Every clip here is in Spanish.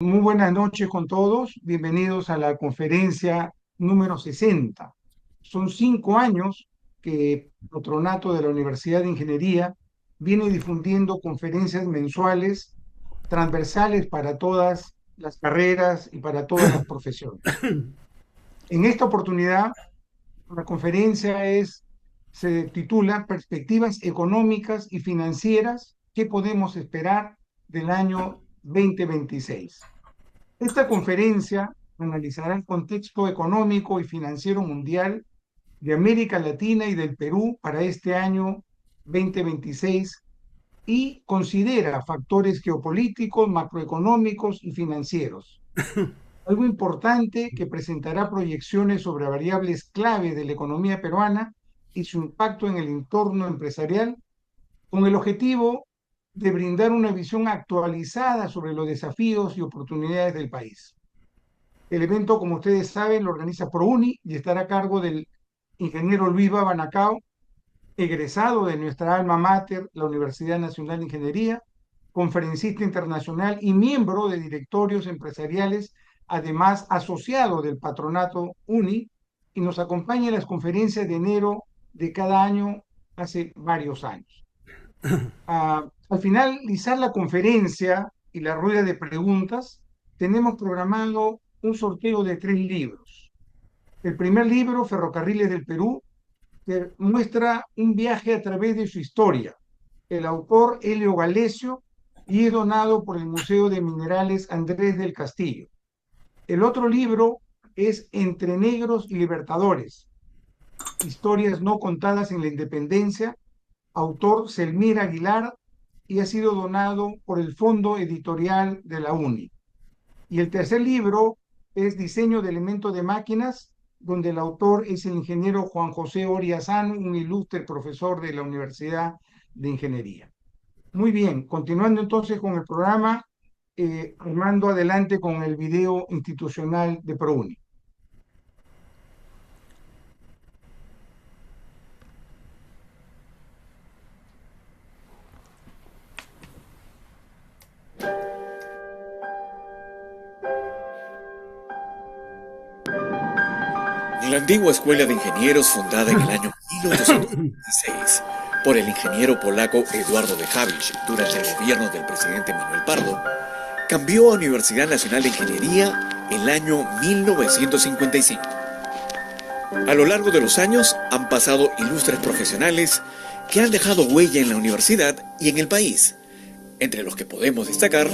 Muy buenas noches con todos. Bienvenidos a la conferencia número 60. Son 5 años que el Patronato de la Universidad de Ingeniería viene difundiendo conferencias mensuales transversales para todas las carreras y para todas las profesiones. En esta oportunidad, la conferencia se titula Perspectivas económicas y financieras. ¿Qué podemos esperar del año 2026? Esta conferencia analizará el contexto económico y financiero mundial de América Latina y del Perú para este año 2026 y considera factores geopolíticos, macroeconómicos y financieros. Algo importante que presentará proyecciones sobre variables clave de la economía peruana y su impacto en el entorno empresarial, con el objetivo de brindar una visión actualizada sobre los desafíos y oportunidades del país. El evento, como ustedes saben, lo organiza ProUni y estará a cargo del ingeniero Luis Babanacao, egresado de nuestra alma mater, la Universidad Nacional de Ingeniería, conferencista internacional y miembro de directorios empresariales, además asociado del Patronato UNI, y nos acompaña en las conferencias de enero de cada año hace varios años. Al finalizar la conferencia y la rueda de preguntas, tenemos programado un sorteo de 3 libros. El primer libro, Ferrocarriles del Perú, que muestra un viaje a través de su historia. El autor Helio Galesio y es donado por el Museo de Minerales Andrés del Castillo. El otro libro es Entre Negros y Libertadores, historias no contadas en la independencia, autor Selmir Aguilar, y ha sido donado por el Fondo Editorial de la UNI. Y el tercer libro es Diseño de elementos de máquinas, donde el autor es el ingeniero Juan José Oriazán, un ilustre profesor de la Universidad de Ingeniería. Muy bien, continuando entonces con el programa, Armando, adelante con el video institucional de ProUni. La antigua escuela de ingenieros fundada en el año 1826 por el ingeniero polaco Eduardo de Havilch durante el gobierno del presidente Manuel Pardo, cambió a Universidad Nacional de Ingeniería el año 1955. A lo largo de los años han pasado ilustres profesionales que han dejado huella en la universidad y en el país, entre los que podemos destacar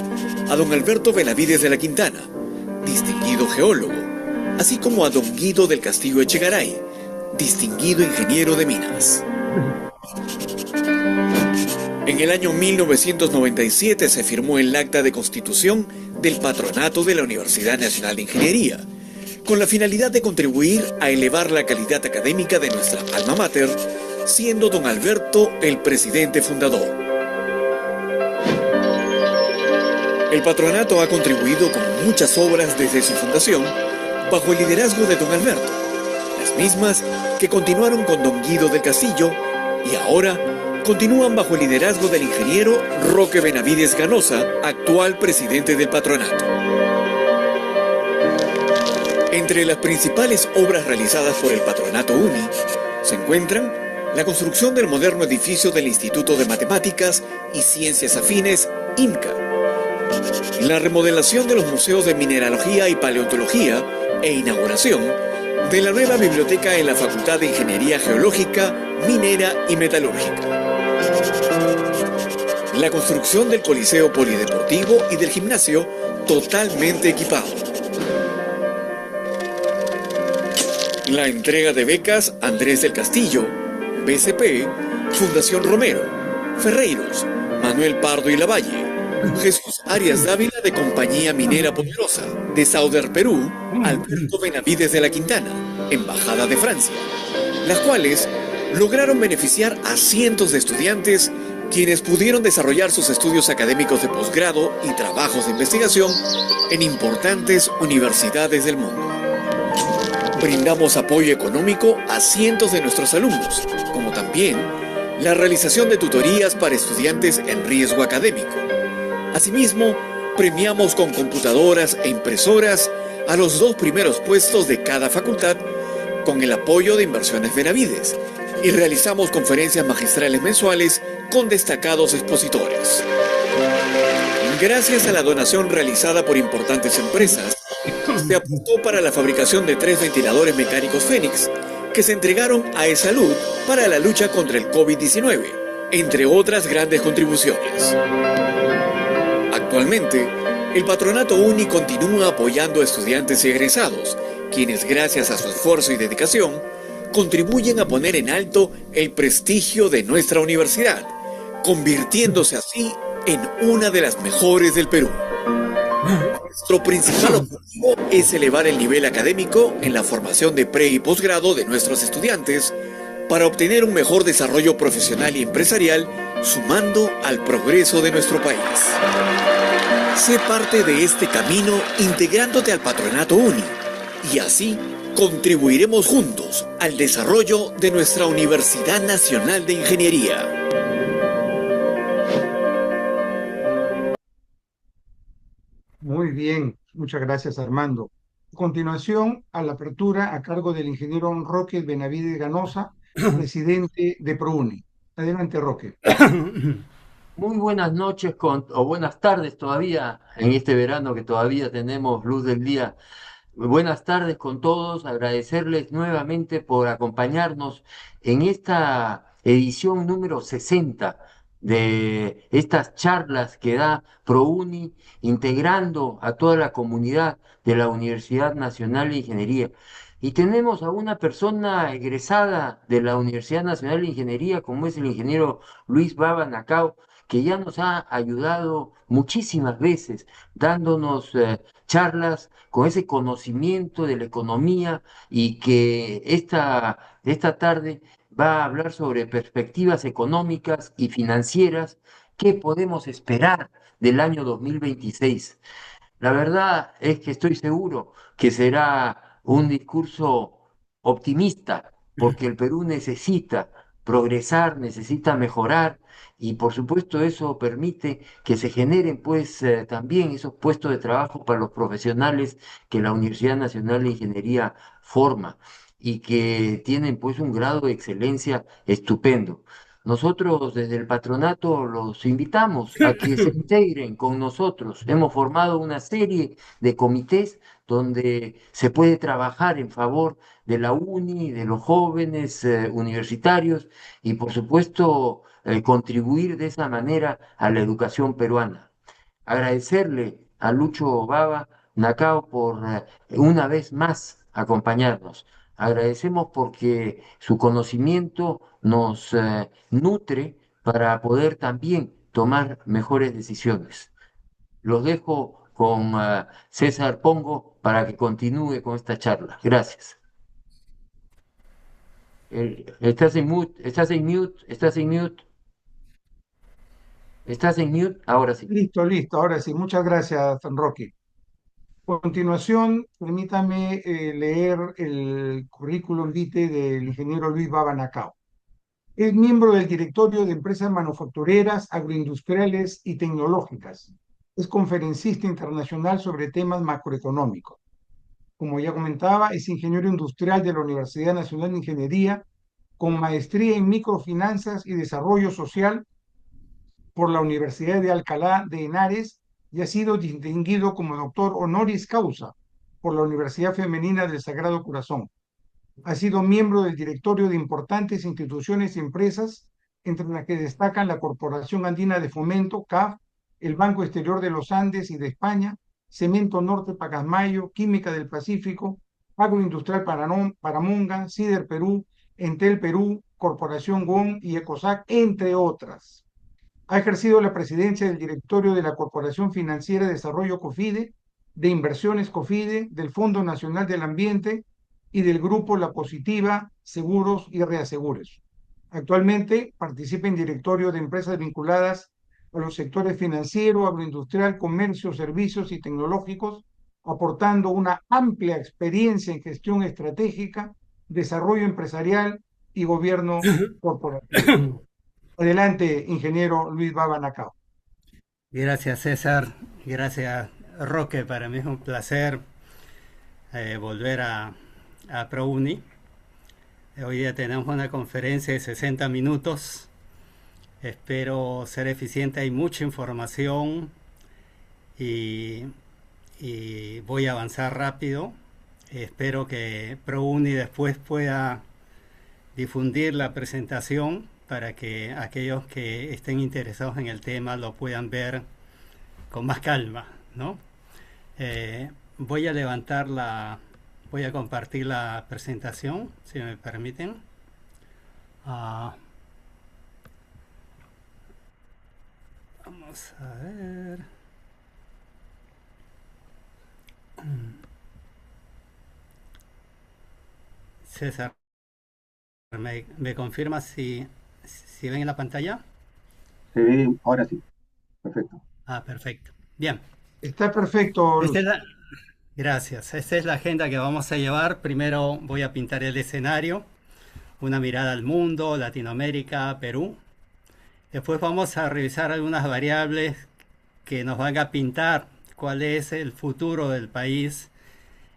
a don Alberto Benavides de la Quintana, distinguido geólogo, así como a don Guido del Castillo Echegaray, distinguido ingeniero de minas. En el año 1997 se firmó el acta de constitución del Patronato de la Universidad Nacional de Ingeniería, con la finalidad de contribuir a elevar la calidad académica de nuestra alma mater, siendo don Alberto el presidente fundador. El patronato ha contribuido con muchas obras desde su fundación, bajo el liderazgo de don Alberto, las mismas que continuaron con don Guido del Castillo y ahora continúan bajo el liderazgo del ingeniero Roque Benavides Ganosa, actual presidente del patronato. Entre las principales obras realizadas por el Patronato UNI se encuentran la construcción del moderno edificio del Instituto de Matemáticas y Ciencias Afines, IMCA, la remodelación de los museos de mineralogía y paleontología e inauguración de la nueva biblioteca en la Facultad de Ingeniería Geológica, Minera y Metalúrgica, la construcción del Coliseo Polideportivo y del gimnasio totalmente equipado, la entrega de becas Andrés del Castillo, BCP, Fundación Romero, Ferreiros, Manuel Pardo y Lavalle, Jesús Arias Dávila de Compañía Minera Poderosa, de Sauder, Perú, Alberto Benavides de la Quintana, Embajada de Francia, las cuales lograron beneficiar a cientos de estudiantes quienes pudieron desarrollar sus estudios académicos de posgrado y trabajos de investigación en importantes universidades del mundo. Brindamos apoyo económico a cientos de nuestros alumnos, como también la realización de tutorías para estudiantes en riesgo académico. Asimismo, Premiamos con computadoras e impresoras a los 2 primeros puestos de cada facultad con el apoyo de Inversiones Benavides y realizamos conferencias magistrales mensuales con destacados expositores. Gracias a la donación realizada por importantes empresas, se apuntó para la fabricación de 3 ventiladores mecánicos Fénix que se entregaron a eSalud para la lucha contra el COVID-19, entre otras grandes contribuciones. Actualmente, el Patronato UNI continúa apoyando a estudiantes y egresados, quienes gracias a su esfuerzo y dedicación contribuyen a poner en alto el prestigio de nuestra universidad, convirtiéndose así en una de las mejores del Perú. Nuestro principal objetivo es elevar el nivel académico en la formación de pre y posgrado de nuestros estudiantes para obtener un mejor desarrollo profesional y empresarial, sumando al progreso de nuestro país. Sé parte de este camino integrándote al Patronato UNI y así contribuiremos juntos al desarrollo de nuestra Universidad Nacional de Ingeniería. Muy bien, muchas gracias Armando. A continuación, a la apertura a cargo del ingeniero Roque Benavides Ganosa, presidente de ProUni. Adelante, Roque. Muy buenas noches o buenas tardes todavía en este verano que todavía tenemos luz del día. Buenas tardes con todos, agradecerles nuevamente por acompañarnos en esta edición número 60 de estas charlas que da ProUni, integrando a toda la comunidad de la Universidad Nacional de Ingeniería. Y tenemos a una persona egresada de la Universidad Nacional de Ingeniería, como es el ingeniero Luis Baba Nacao, que ya nos ha ayudado muchísimas veces, dándonos charlas con ese conocimiento de la economía y que esta tarde va a hablar sobre perspectivas económicas y financieras que podemos esperar del año 2026. La verdad es que estoy seguro que será un discurso optimista, porque el Perú necesita progresar, necesita mejorar, y por supuesto eso permite que se generen pues también esos puestos de trabajo para los profesionales que la Universidad Nacional de Ingeniería forma y que tienen pues un grado de excelencia estupendo. Nosotros desde el patronato los invitamos a que se integren con nosotros. Hemos formado una serie de comités donde se puede trabajar en favor de la UNI, de los jóvenes universitarios y por supuesto contribuir de esa manera a la educación peruana. Agradecerle a Lucho Baba Nacao por una vez más acompañarnos. Agradecemos porque su conocimiento nos nutre para poder también tomar mejores decisiones. Los dejo con César Pongo para que continúe con esta charla. Gracias. Estás en mute, estás en mute, estás en mute, estás en mute, ahora sí. Listo, listo. Ahora sí, muchas gracias, Roque. A continuación, permítame leer el currículum vitae del ingeniero Luis Baba Nacao. Es miembro del directorio de empresas manufactureras, agroindustriales y tecnológicas. Es conferencista internacional sobre temas macroeconómicos. Como ya comentaba, es ingeniero industrial de la Universidad Nacional de Ingeniería, con maestría en microfinanzas y desarrollo social por la Universidad de Alcalá de Henares y ha sido distinguido como doctor honoris causa por la Universidad Femenina del Sagrado Corazón. Ha sido miembro del directorio de importantes instituciones y empresas, entre las que destacan la Corporación Andina de Fomento, CAF, el Banco Exterior de los Andes y de España, Cemento Norte Pacasmayo, Química del Pacífico, Agroindustrial Paramonga, Cider Perú, Entel Perú, Corporación GON y ECOSAC, entre otras. Ha ejercido la presidencia del directorio de la Corporación Financiera de Desarrollo COFIDE, de Inversiones COFIDE, del Fondo Nacional del Ambiente y del grupo La Positiva, Seguros y Reasegures. Actualmente participa en directorio de empresas vinculadas a los sectores financiero, agroindustrial, comercio, servicios y tecnológicos, aportando una amplia experiencia en gestión estratégica, desarrollo empresarial y gobierno corporativo. Adelante, ingeniero Luis Baba Nacao. Gracias César, gracias Roque, para mí es un placer volver a ProUni. Hoy día tenemos una conferencia de 60 minutos, espero ser eficiente, hay mucha información y, y voy a avanzar rápido. Espero que ProUni después pueda difundir la presentación para que aquellos que estén interesados en el tema lo puedan ver con más calma, ¿no? Voy a voy a compartir la presentación, si me permiten. Ah, vamos a ver. César, ¿me confirma si ven en la pantalla? Sí, ahora sí, perfecto. Ah, perfecto. Bien. Está perfecto, Esta es Luz. Gracias. Esta es la agenda que vamos a llevar. Primero voy a pintar el escenario, una mirada al mundo, Latinoamérica, Perú. Después vamos a revisar algunas variables que nos van a pintar cuál es el futuro del país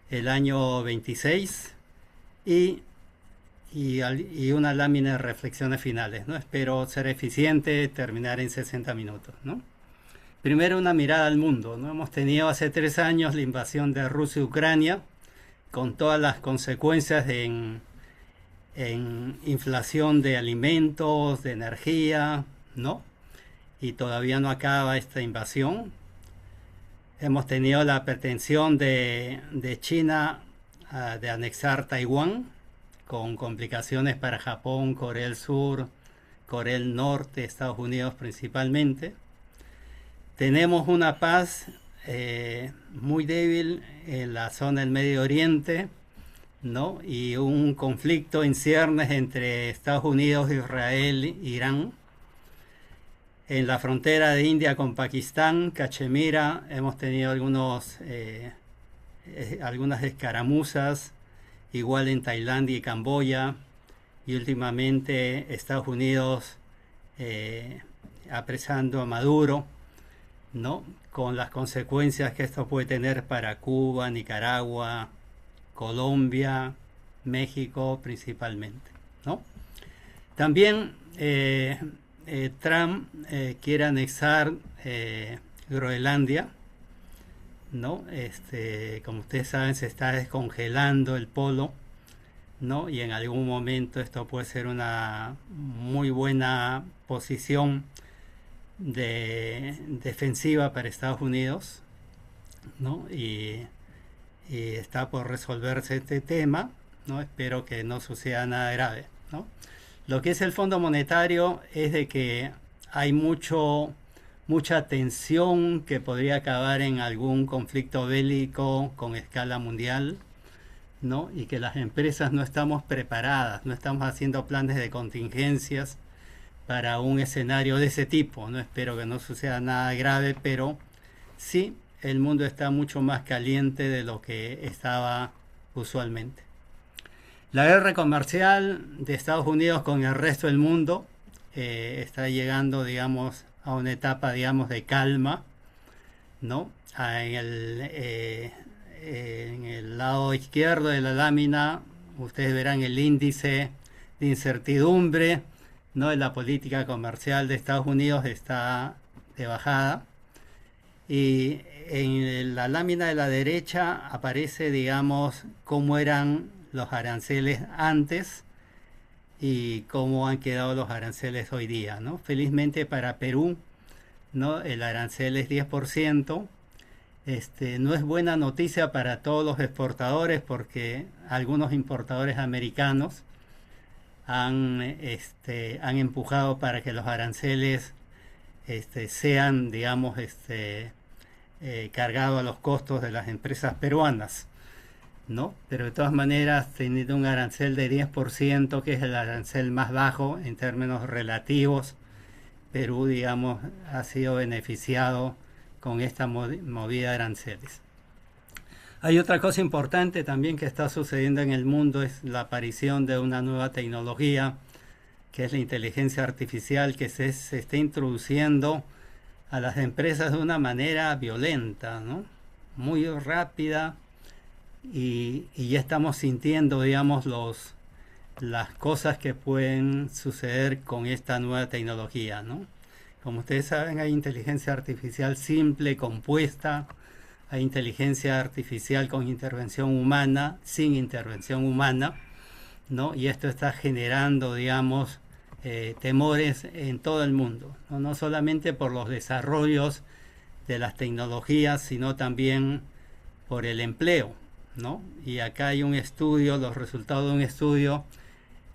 el año 26 y, y una lámina de reflexiones finales, ¿no? Espero ser eficiente, terminar en 60 minutos, ¿no? Primero una mirada al mundo, ¿no? Hemos tenido hace 3 años la invasión de Rusia y Ucrania, con todas las consecuencias en inflación de alimentos, de energía, ¿no? Y todavía no acaba esta invasión. Hemos tenido la pretensión de China de anexar Taiwán, con complicaciones para Japón, Corea del Sur, Corea del Norte, Estados Unidos principalmente. Tenemos una paz muy débil en la zona del Medio Oriente, ¿no? Y un conflicto en ciernes entre Estados Unidos, Israel e Irán. En la frontera de India con Pakistán, Cachemira, hemos tenido algunas escaramuzas, igual en Tailandia y Camboya, y últimamente Estados Unidos apresando a Maduro, ¿no? Con las consecuencias que esto puede tener para Cuba, Nicaragua, Colombia, México principalmente, ¿no? También Trump quiere anexar Groenlandia, ¿no? Como ustedes saben, se está descongelando el polo, ¿no? Y en algún momento esto puede ser una muy buena posición defensiva para Estados Unidos, ¿no? Y está por resolverse este tema, ¿no? Espero que no suceda nada grave, ¿no? Lo que es el Fondo Monetario es de que hay mucha tensión que podría acabar en algún conflicto bélico con escala mundial, ¿no? Y que las empresas no estamos preparadas, no estamos haciendo planes de contingencias para un escenario de ese tipo, ¿no? Espero que no suceda nada grave, pero sí, el mundo está mucho más caliente de lo que estaba usualmente. La guerra comercial de Estados Unidos con el resto del mundo está llegando, digamos, a una etapa, digamos, de calma, ¿no? En el lado izquierdo de la lámina, ustedes verán el índice de incertidumbre, ¿no? De la política comercial de Estados Unidos está de bajada. Y en la lámina de la derecha aparece, digamos, cómo eran los aranceles antes y cómo han quedado los aranceles hoy día, ¿no? Felizmente para Perú, ¿no? El arancel es 10%. No es buena noticia para todos los exportadores porque algunos importadores americanos han empujado para que los aranceles sean, digamos, cargados a los costos de las empresas peruanas, ¿no? Pero de todas maneras, teniendo un arancel de 10%, que es el arancel más bajo en términos relativos, Perú, digamos, ha sido beneficiado con esta movida de aranceles. Hay otra cosa importante también que está sucediendo en el mundo, es la aparición de una nueva tecnología, que es la inteligencia artificial, que se está introduciendo a las empresas de una manera violenta, ¿no? Muy rápida, y ya estamos sintiendo, digamos, las cosas que pueden suceder con esta nueva tecnología, ¿no? Como ustedes saben, hay inteligencia artificial simple, compuesta, hay inteligencia artificial con intervención humana, sin intervención humana, ¿no? Y esto está generando, digamos, temores en todo el mundo, ¿no? No solamente por los desarrollos de las tecnologías, sino también por el empleo, ¿no? Y acá hay un estudio, los resultados de un estudio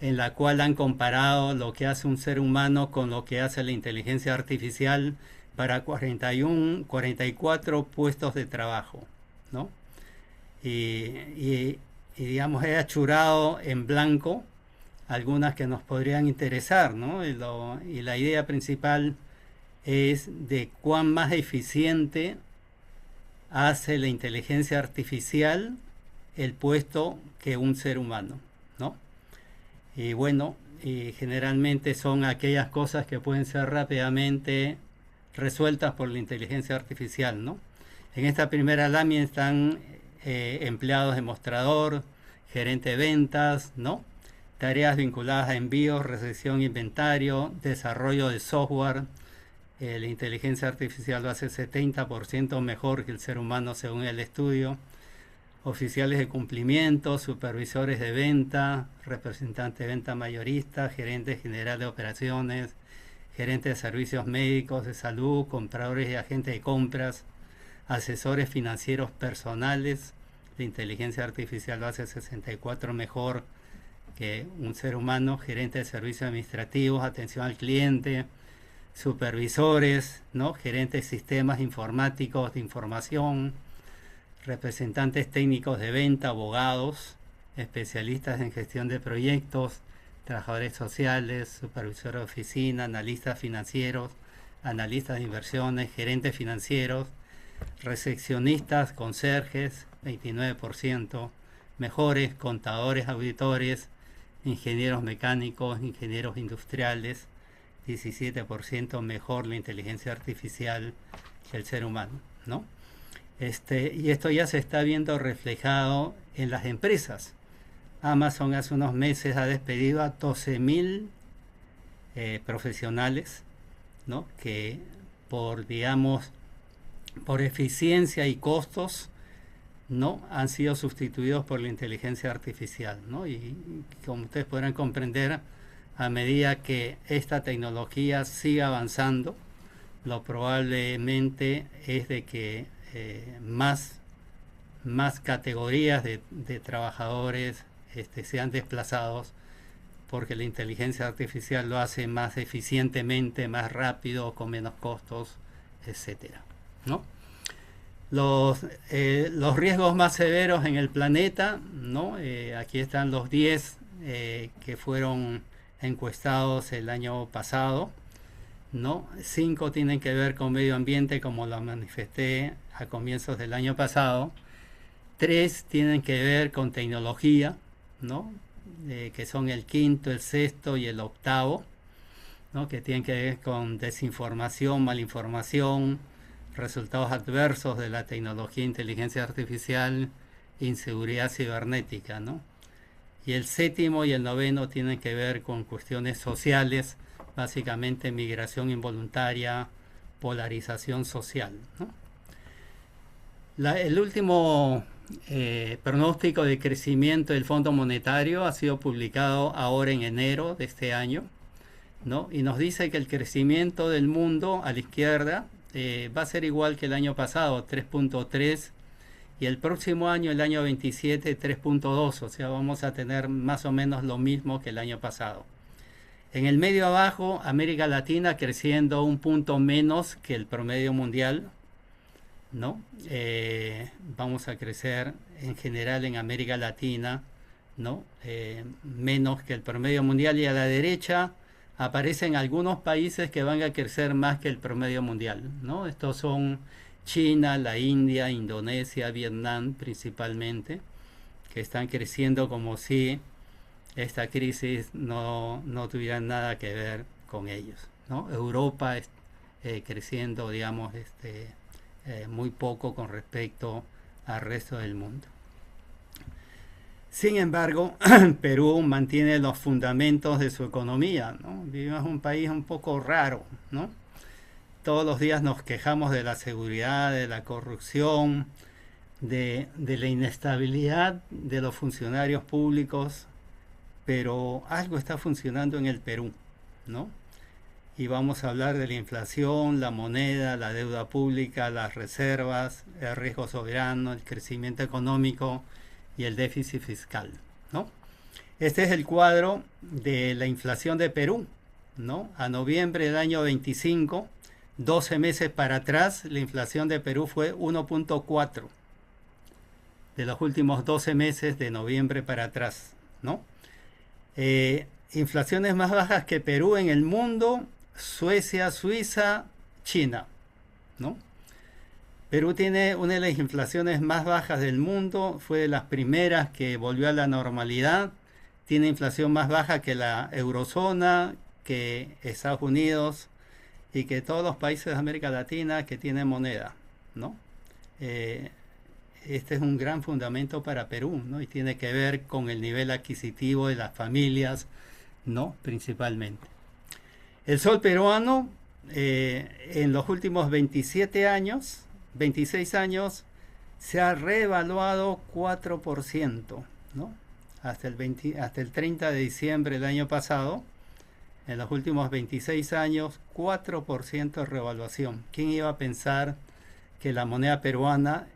en la cual han comparado lo que hace un ser humano con lo que hace la inteligencia artificial para 44 puestos de trabajo, ¿no? Y digamos, he achurado en blanco algunas que nos podrían interesar, ¿no? Y la idea principal es de cuán más eficiente hace la inteligencia artificial el puesto que un ser humano, ¿no? Y bueno, generalmente son aquellas cosas que pueden ser rápidamente resueltas por la inteligencia artificial, ¿no? En esta primera lámina están empleados de mostrador, gerente de ventas, ¿no? Tareas vinculadas a envíos, recepción, inventario, desarrollo de software. La inteligencia artificial lo hace 70% mejor que el ser humano según el estudio. Oficiales de cumplimiento, supervisores de venta, representantes de venta mayorista, gerente general de operaciones, gerente de servicios médicos, de salud, compradores y agentes de compras, asesores financieros personales. La inteligencia artificial lo hace 64% mejor que un ser humano. Gerente de servicios administrativos, atención al cliente, supervisores, ¿no? Gerentes de sistemas informáticos de información, representantes técnicos de venta, abogados, especialistas en gestión de proyectos, trabajadores sociales, supervisores de oficina, analistas financieros, analistas de inversiones, gerentes financieros, recepcionistas, conserjes, 29% mejores, contadores, auditores, ingenieros mecánicos, ingenieros industriales, 17% mejor la inteligencia artificial que el ser humano, ¿no? Y esto ya se está viendo reflejado en las empresas. Amazon hace unos meses ha despedido a 12.000 profesionales, ¿no? Que digamos, por eficiencia y costos, ¿no? Han sido sustituidos por la inteligencia artificial, ¿no? Y como ustedes podrán comprender, a medida que esta tecnología siga avanzando, lo probablemente es de que más categorías de trabajadores sean desplazados, porque la inteligencia artificial lo hace más eficientemente, más rápido, con menos costos, etcétera, ¿no? Los riesgos más severos en el planeta, ¿no? Aquí están los 10 que fueron encuestados el año pasado, ¿no? 5 tienen que ver con medio ambiente, como lo manifesté a comienzos del año pasado. 3 tienen que ver con tecnología, ¿no? Que son el quinto, el sexto y el octavo, ¿no? Que tienen que ver con desinformación, malinformación, resultados adversos de la tecnología, inteligencia artificial, inseguridad cibernética, ¿no? Y el séptimo y el noveno tienen que ver con cuestiones sociales, básicamente migración involuntaria, polarización social, ¿no? El último pronóstico de crecimiento del Fondo Monetario ha sido publicado ahora en enero de este año, ¿no? Y nos dice que el crecimiento del mundo a la izquierda va a ser igual que el año pasado, 3.3, y el próximo año, el año 27, 3.2, o sea, vamos a tener más o menos lo mismo que el año pasado. En el medio abajo, América Latina creciendo un punto menos que el promedio mundial, ¿no? Vamos a crecer en general en América Latina, ¿no? Menos que el promedio mundial, y a la derecha aparecen algunos países que van a crecer más que el promedio mundial, ¿no? Estos son China, la India, Indonesia, Vietnam principalmente, que están creciendo como si esta crisis no tuviera nada que ver con ellos, ¿no? Europa creciendo, digamos, muy poco con respecto al resto del mundo. Sin embargo, Perú mantiene los fundamentos de su economía, ¿no? Vivimos en un país un poco raro, ¿no? Todos los días nos quejamos de la seguridad, de la corrupción, de la inestabilidad de los funcionarios públicos, pero algo está funcionando en el Perú, ¿no? Y vamos a hablar de la inflación, la moneda, la deuda pública, las reservas, el riesgo soberano, el crecimiento económico y el déficit fiscal, ¿no? Este es el cuadro de la inflación de Perú, ¿no? A noviembre del año 25, 12 meses para atrás, la inflación de Perú fue 1.4 de los últimos 12 meses de noviembre para atrás, ¿no? Inflaciones más bajas que Perú en el mundo: Suecia, Suiza, China, ¿no? Perú tiene una de las inflaciones más bajas del mundo, fue de las primeras que volvió a la normalidad, tiene inflación más baja que la eurozona, que Estados Unidos y que todos los países de América Latina que tienen moneda, ¿no? Este es un gran fundamento para Perú, ¿no? Y tiene que ver con el nivel adquisitivo de las familias, ¿no? Principalmente. El sol peruano, en los últimos 26 años, se ha revaluado 4%, ¿no? Hasta el 30 de diciembre del año pasado, en los últimos 26 años, 4% de revaluación. ¿Quién iba a pensar que la moneda peruana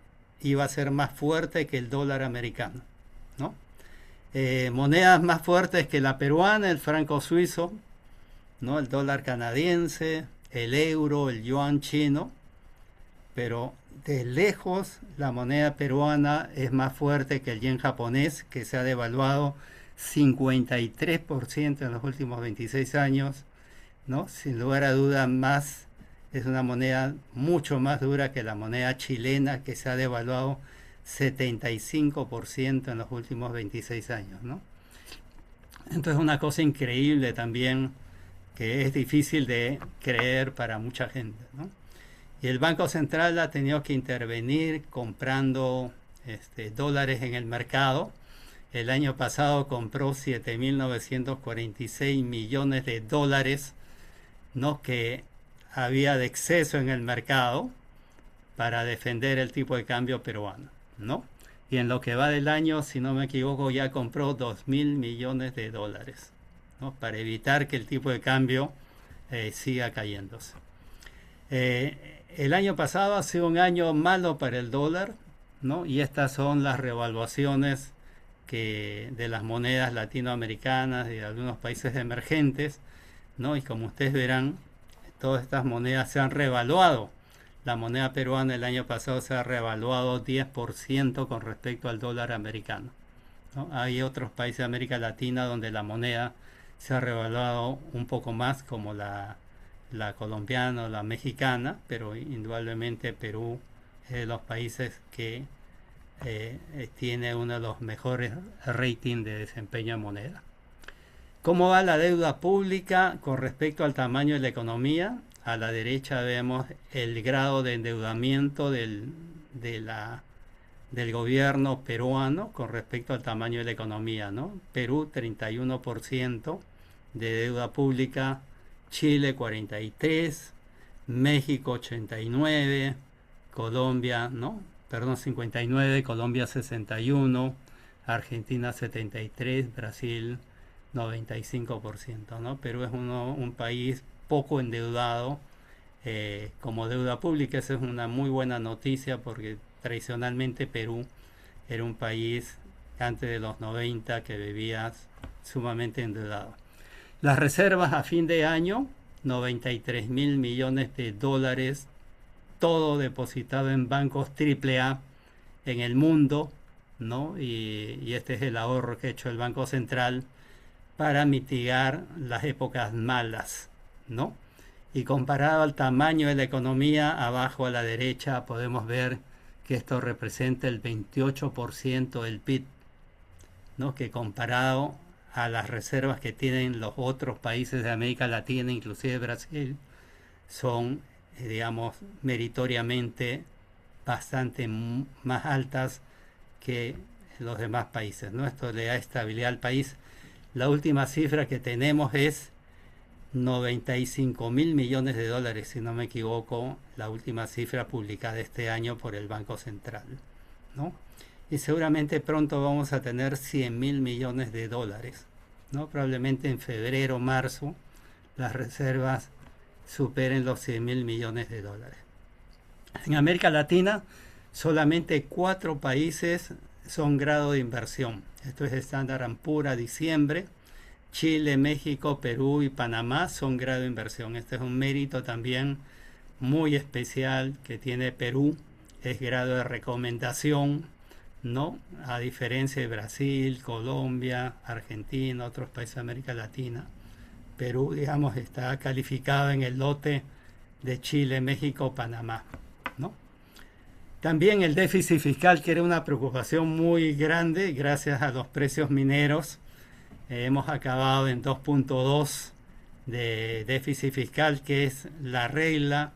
iba a ser más fuerte que el dólar americano, ¿no? Monedas más fuertes que la peruana: el franco suizo, ¿no? El dólar canadiense, el euro, el yuan chino, pero de lejos la moneda peruana es más fuerte que el yen japonés, que se ha devaluado 53% en los últimos 26 años, ¿no? Sin lugar a duda, es una moneda mucho más dura que la moneda chilena, que se ha devaluado 75% en los últimos 26 años, ¿no? Entonces, una cosa increíble también, que es difícil de creer para mucha gente, ¿no? Y el Banco Central ha tenido que intervenir comprando dólares en el mercado. El año pasado compró 7.946 millones de dólares, ¿no? Que había de exceso en el mercado para defender el tipo de cambio peruano, ¿no? Y en lo que va del año, si no me equivoco, ya compró 2.000 millones de dólares, ¿no? Para evitar que el tipo de cambio siga cayéndose. El año pasado ha sido un año malo para el dólar, ¿no? Y estas son las revaluaciones de las monedas latinoamericanas y de algunos países emergentes, ¿no? Y como ustedes verán, todas estas monedas se han revaluado. La moneda peruana el año pasado se ha revaluado 10% con respecto al dólar americano, ¿no? Hay otros países de América Latina donde la moneda se ha revaluado un poco más, como la colombiana o la mexicana, pero indudablemente Perú es de los países que tiene uno de los mejores ratings de desempeño en moneda. ¿Cómo va la deuda pública con respecto al tamaño de la economía? A la derecha vemos el grado de endeudamiento del gobierno peruano con respecto al tamaño de la economía, ¿no? Perú 31% de deuda pública, Chile 43%, México 89%, Colombia, ¿no? Perdón, 59%, Colombia 61%, Argentina 73%, Brasil 95%, ¿no? Perú es un país poco endeudado como deuda pública. Esa es una muy buena noticia, porque tradicionalmente Perú era un país antes de los 90 que vivía sumamente endeudado. Las reservas a fin de año, 93.000 millones de dólares, todo depositado en bancos AAA en el mundo, ¿no? Y este es el ahorro que ha hecho el Banco Central para mitigar las épocas malas, ¿no? Y comparado al tamaño de la economía, abajo a la derecha podemos ver que esto representa el 28% del PIB, ¿no? Que comparado a las reservas que tienen los otros países de América Latina, inclusive Brasil, son digamos, meritoriamente bastante más altas que los demás países, ¿no? Esto le da estabilidad al país. La última cifra que tenemos es 95.000 millones de dólares, si no me equivoco, la última cifra publicada este año por el Banco Central, ¿no? Y seguramente pronto vamos a tener 100.000 millones de dólares, ¿no? Probablemente en febrero, marzo, las reservas superen los 100.000 millones de dólares. En América Latina, solamente 4 países son grado de inversión. Esto es Standard & Poor's a diciembre. Chile, México, Perú y Panamá son grado de inversión. Este es un mérito también muy especial que tiene Perú. Es grado de recomendación, ¿no? A diferencia de Brasil, Colombia, Argentina, otros países de América Latina. Perú, digamos, está calificado en el lote de Chile, México, Panamá, ¿no? También el déficit fiscal, que era una preocupación muy grande gracias a los precios mineros. Hemos acabado en 2.2 de déficit fiscal, que es la regla,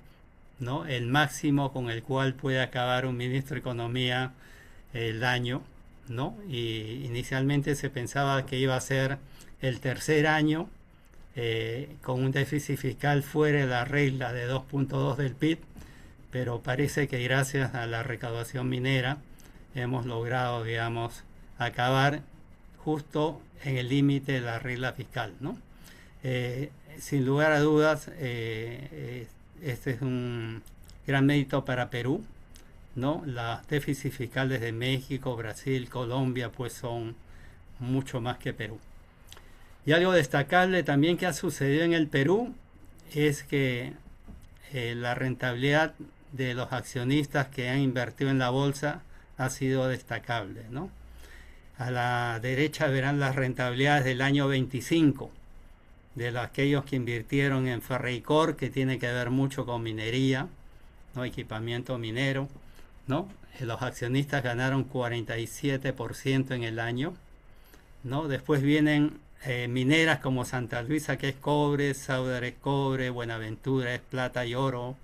¿no? El máximo con el cual puede acabar un ministro de Economía el año, ¿no? Y inicialmente se pensaba que iba a ser el tercer año con un déficit fiscal fuera de la regla de 2.2 del PIB, pero parece que gracias a la recaudación minera hemos logrado, digamos, acabar justo en el límite de la regla fiscal, ¿no? Sin lugar a dudas, este es un gran mérito para Perú, ¿no? Los déficits fiscales de México, Brasil, Colombia, pues son mucho más que Perú. Y algo destacable también que ha sucedido en el Perú es que la rentabilidad de los accionistas que han invertido en la bolsa ha sido destacable, ¿no? A la derecha verán las rentabilidades del año 25 de aquellos que invirtieron en Ferreycorp, que tiene que ver mucho con minería, ¿no? Equipamiento minero, ¿no? Los accionistas ganaron 47% en el año, ¿no? Después vienen mineras como Santa Luisa, que es cobre, Sauder es cobre, Buenaventura es plata y oro.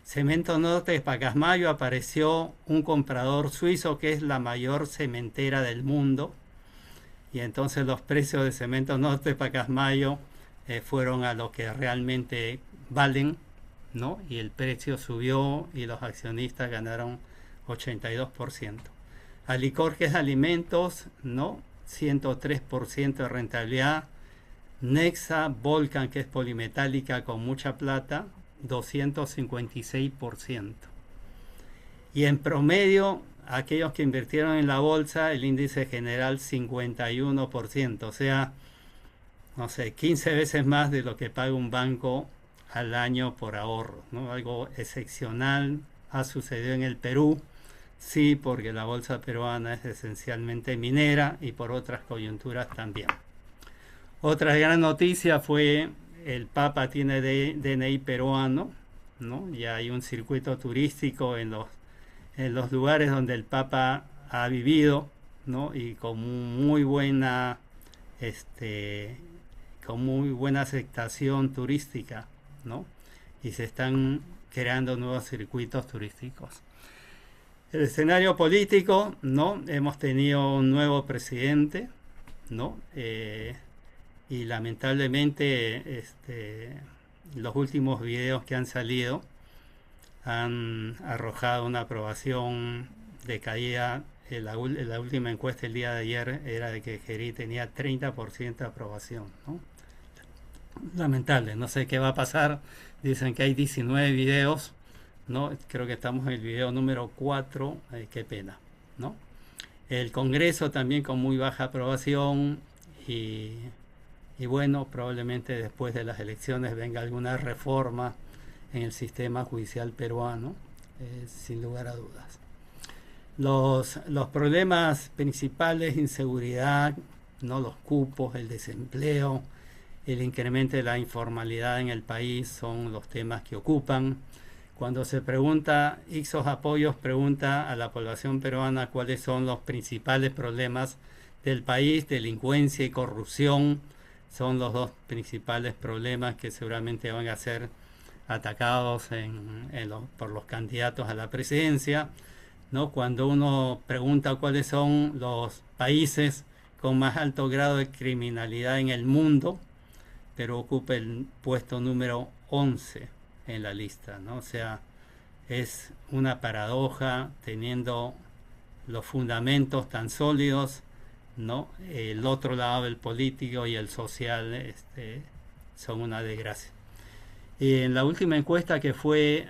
Cemento Norte de Pacasmayo, apareció un comprador suizo que es la mayor cementera del mundo, y entonces los precios de Cemento Norte de Pacasmayo fueron a lo que realmente valen, ¿no? Y el precio subió y los accionistas ganaron 82%. Alicor, que es alimentos, ¿no? 103% de rentabilidad. Nexa, Volcan, que es polimetálica con mucha plata, 256%. Y en promedio, aquellos que invirtieron en la bolsa, el índice general 51%, o sea, no sé, 15 veces más de lo que paga un banco al año por ahorro, ¿no? Algo excepcional ha sucedido en el Perú, sí, porque la bolsa peruana es esencialmente minera y por otras coyunturas también. Otra gran noticia fue el Papa tiene DNI peruano, ¿no? Ya hay un circuito turístico en los lugares donde el Papa ha vivido, ¿no? Y con muy buena aceptación turística, ¿no? Y se están creando nuevos circuitos turísticos. El escenario político, ¿no? Hemos tenido un nuevo presidente, ¿no? Y lamentablemente los últimos videos que han salido han arrojado una aprobación de caída. La última encuesta el día de ayer era de que Geri tenía 30% de aprobación, ¿no? Lamentable, no sé qué va a pasar. Dicen que hay 19 videos, ¿no? Creo que estamos en el video número 4, qué pena, ¿no? El Congreso también con muy baja aprobación y bueno, probablemente después de las elecciones venga alguna reforma en el sistema judicial peruano, sin lugar a dudas. Los problemas principales, inseguridad, ¿no? Los cupos, el desempleo, el incremento de la informalidad en el país son los temas que ocupan. Cuando se pregunta, Ixos Apoyos pregunta a la población peruana cuáles son los principales problemas del país, delincuencia y corrupción son los dos principales problemas que seguramente van a ser atacados por los candidatos a la presidencia, ¿no? Cuando uno pregunta cuáles son los países con más alto grado de criminalidad en el mundo, Perú ocupa el puesto número 11 en la lista, ¿no? O sea, es una paradoja teniendo los fundamentos tan sólidos, ¿no? El otro lado, el político y el social, son una desgracia. Y en la última encuesta que fue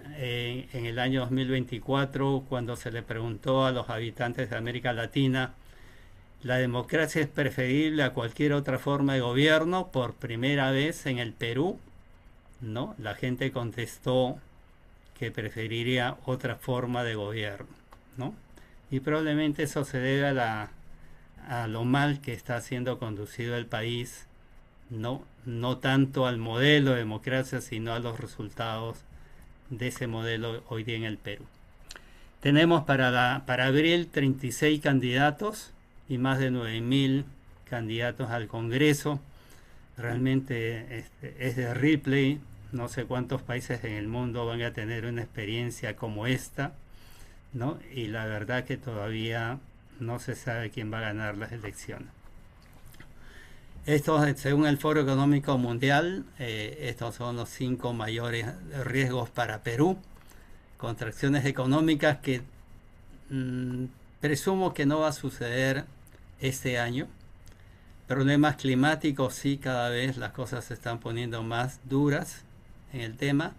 en el año 2024, cuando se le preguntó a los habitantes de América Latina, ¿la democracia es preferible a cualquier otra forma de gobierno? Por primera vez en el Perú, ¿no? La gente contestó que preferiría otra forma de gobierno, ¿no? Y probablemente eso se debe a lo mal que está siendo conducido el país, no tanto al modelo de democracia, sino a los resultados de ese modelo hoy día en el Perú. Tenemos para abril 36 candidatos y más de 9.000 candidatos al Congreso. Realmente es de replay. No sé cuántos países en el mundo van a tener una experiencia como esta, ¿no? Y la verdad que todavía no se sabe quién va a ganar las elecciones. Estos, según el Foro Económico Mundial, estos son los 5 mayores riesgos para Perú. Contracciones económicas que presumo que no va a suceder este año. Problemas climáticos, sí, cada vez las cosas se están poniendo más duras en el tema.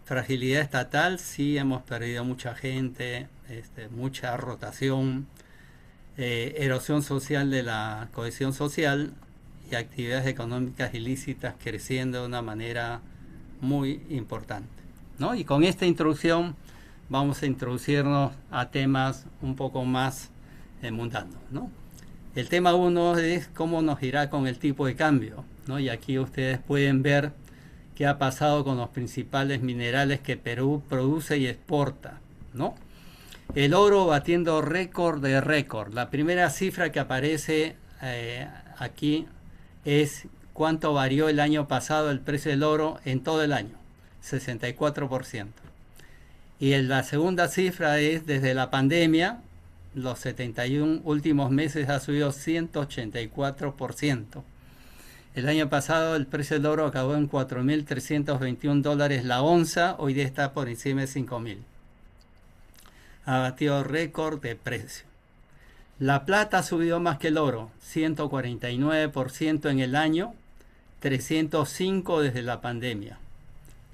Fragilidad estatal, sí, hemos perdido mucha gente, mucha rotación. Erosión social de la cohesión social y actividades económicas ilícitas creciendo de una manera muy importante, ¿no? Y con esta introducción vamos a introducirnos a temas un poco más mundanos, ¿no? El tema 1 es cómo nos irá con el tipo de cambio, ¿no? Y aquí ustedes pueden ver qué ha pasado con los principales minerales que Perú produce y exporta, ¿no? El oro batiendo récord de récord. La primera cifra que aparece aquí es cuánto varió el año pasado el precio del oro en todo el año, 64%. Y la segunda cifra es desde la pandemia, los 71 últimos meses ha subido 184%. El año pasado el precio del oro acabó en $4.321 la onza, hoy día está por encima de 5.000. Ha batido récord de precio. La plata ha subido más que el oro, 149% en el año, 305% desde la pandemia.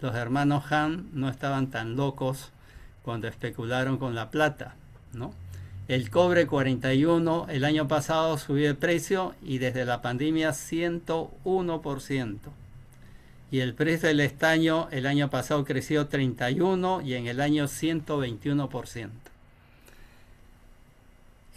Los hermanos Han no estaban tan locos cuando especularon con la plata, ¿no? El cobre 41 el año pasado subió de precio y desde la pandemia 101%. Y el precio del estaño el año pasado creció 31% y en el año 121%.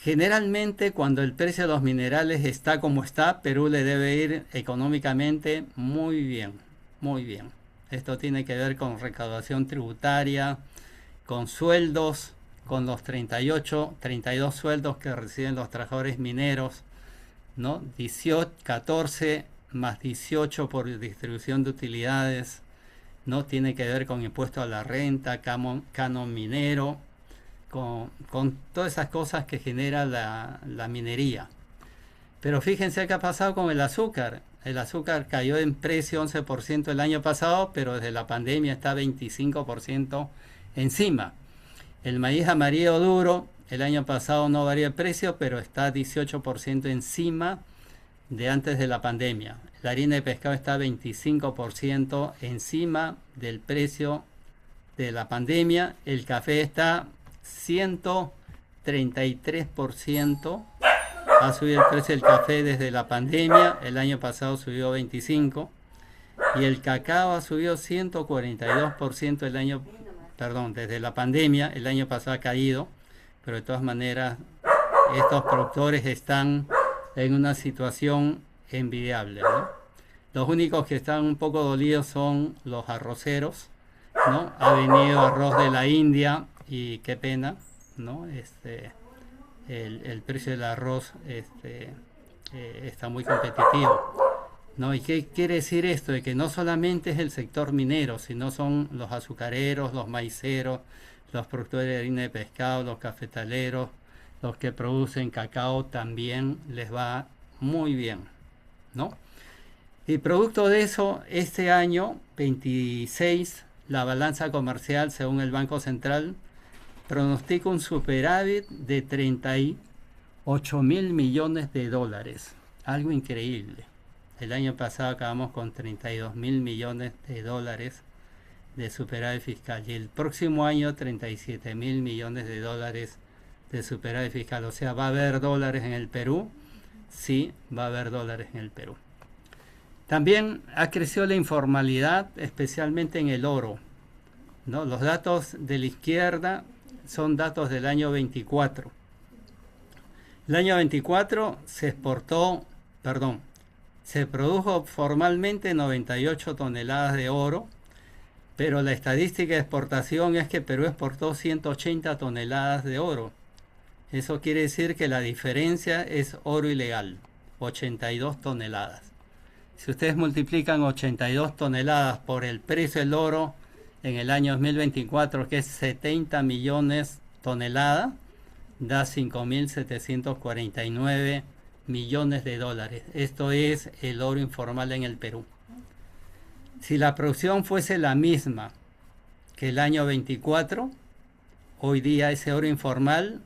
Generalmente cuando el precio de los minerales está como está, Perú le debe ir económicamente muy bien, muy bien. Esto tiene que ver con recaudación tributaria, con sueldos, con los 32 sueldos que reciben los trabajadores mineros, ¿no? 14 más 18 por distribución de utilidades, ¿no? Tiene que ver con impuesto a la renta, canon minero, con todas esas cosas que genera la minería. Pero fíjense qué ha pasado con el azúcar. El azúcar cayó en precio 11% el año pasado, pero desde la pandemia está 25% encima. El maíz amarillo duro, el año pasado no varió el precio, pero está 18% encima de antes de la pandemia. La harina de pescado está 25% encima del precio de la pandemia. El café está 133%. Ha subido el precio del café desde la pandemia. El año pasado subió 25%. Y el cacao ha subido 142% desde la pandemia. El año pasado ha caído, pero de todas maneras estos productores están en una situación envidiable, ¿no? Los únicos que están un poco dolidos son los arroceros, ¿no? Ha venido arroz de la India y qué pena, ¿no? El precio del arroz está muy competitivo. ¿no? ¿Y qué quiere decir esto? De que no solamente es el sector minero, sino son los azucareros, los maiceros, los productores de harina de pescado, los cafetaleros, los que producen cacao, también les va muy bien, ¿no? Y producto de eso, este año 26, la balanza comercial, según el Banco Central, pronostica un superávit de 38.000 millones de dólares. Algo increíble. El año pasado acabamos con 32.000 millones de dólares de superávit fiscal. Y el próximo año 37.000 millones de dólares de superávit fiscal. O sea, ¿va a haber dólares en el Perú? Sí, va a haber dólares en el Perú. También ha crecido la informalidad, especialmente en el oro, ¿no? Los datos de la izquierda son datos del año 24. El año 24 se produjo formalmente 98 toneladas de oro, pero la estadística de exportación es que Perú exportó 180 toneladas de oro. Eso quiere decir que la diferencia es oro ilegal, 82 toneladas. Si ustedes multiplican 82 toneladas por el precio del oro en el año 2024, que es 70 millones toneladas, da 5.749 millones de dólares. Esto es el oro informal en el Perú. Si la producción fuese la misma que el año 24, hoy día ese oro informal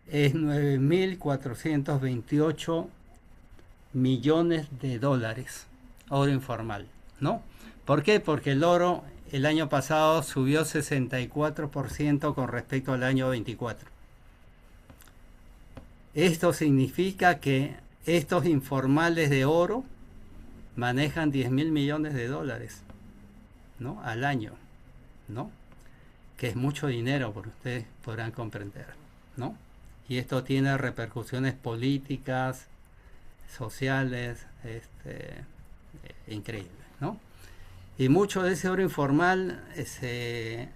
es 9.428 millones de dólares, oro informal, ¿no? ¿Por qué? Porque el oro el año pasado subió 64% con respecto al año 24. Esto significa que estos informales de oro manejan 10.000 millones de dólares, ¿no? Al año, ¿no? Que es mucho dinero, por ustedes podrán comprender, ¿no? Y esto tiene repercusiones políticas, sociales, increíbles, ¿no? Y mucho de ese oro informal se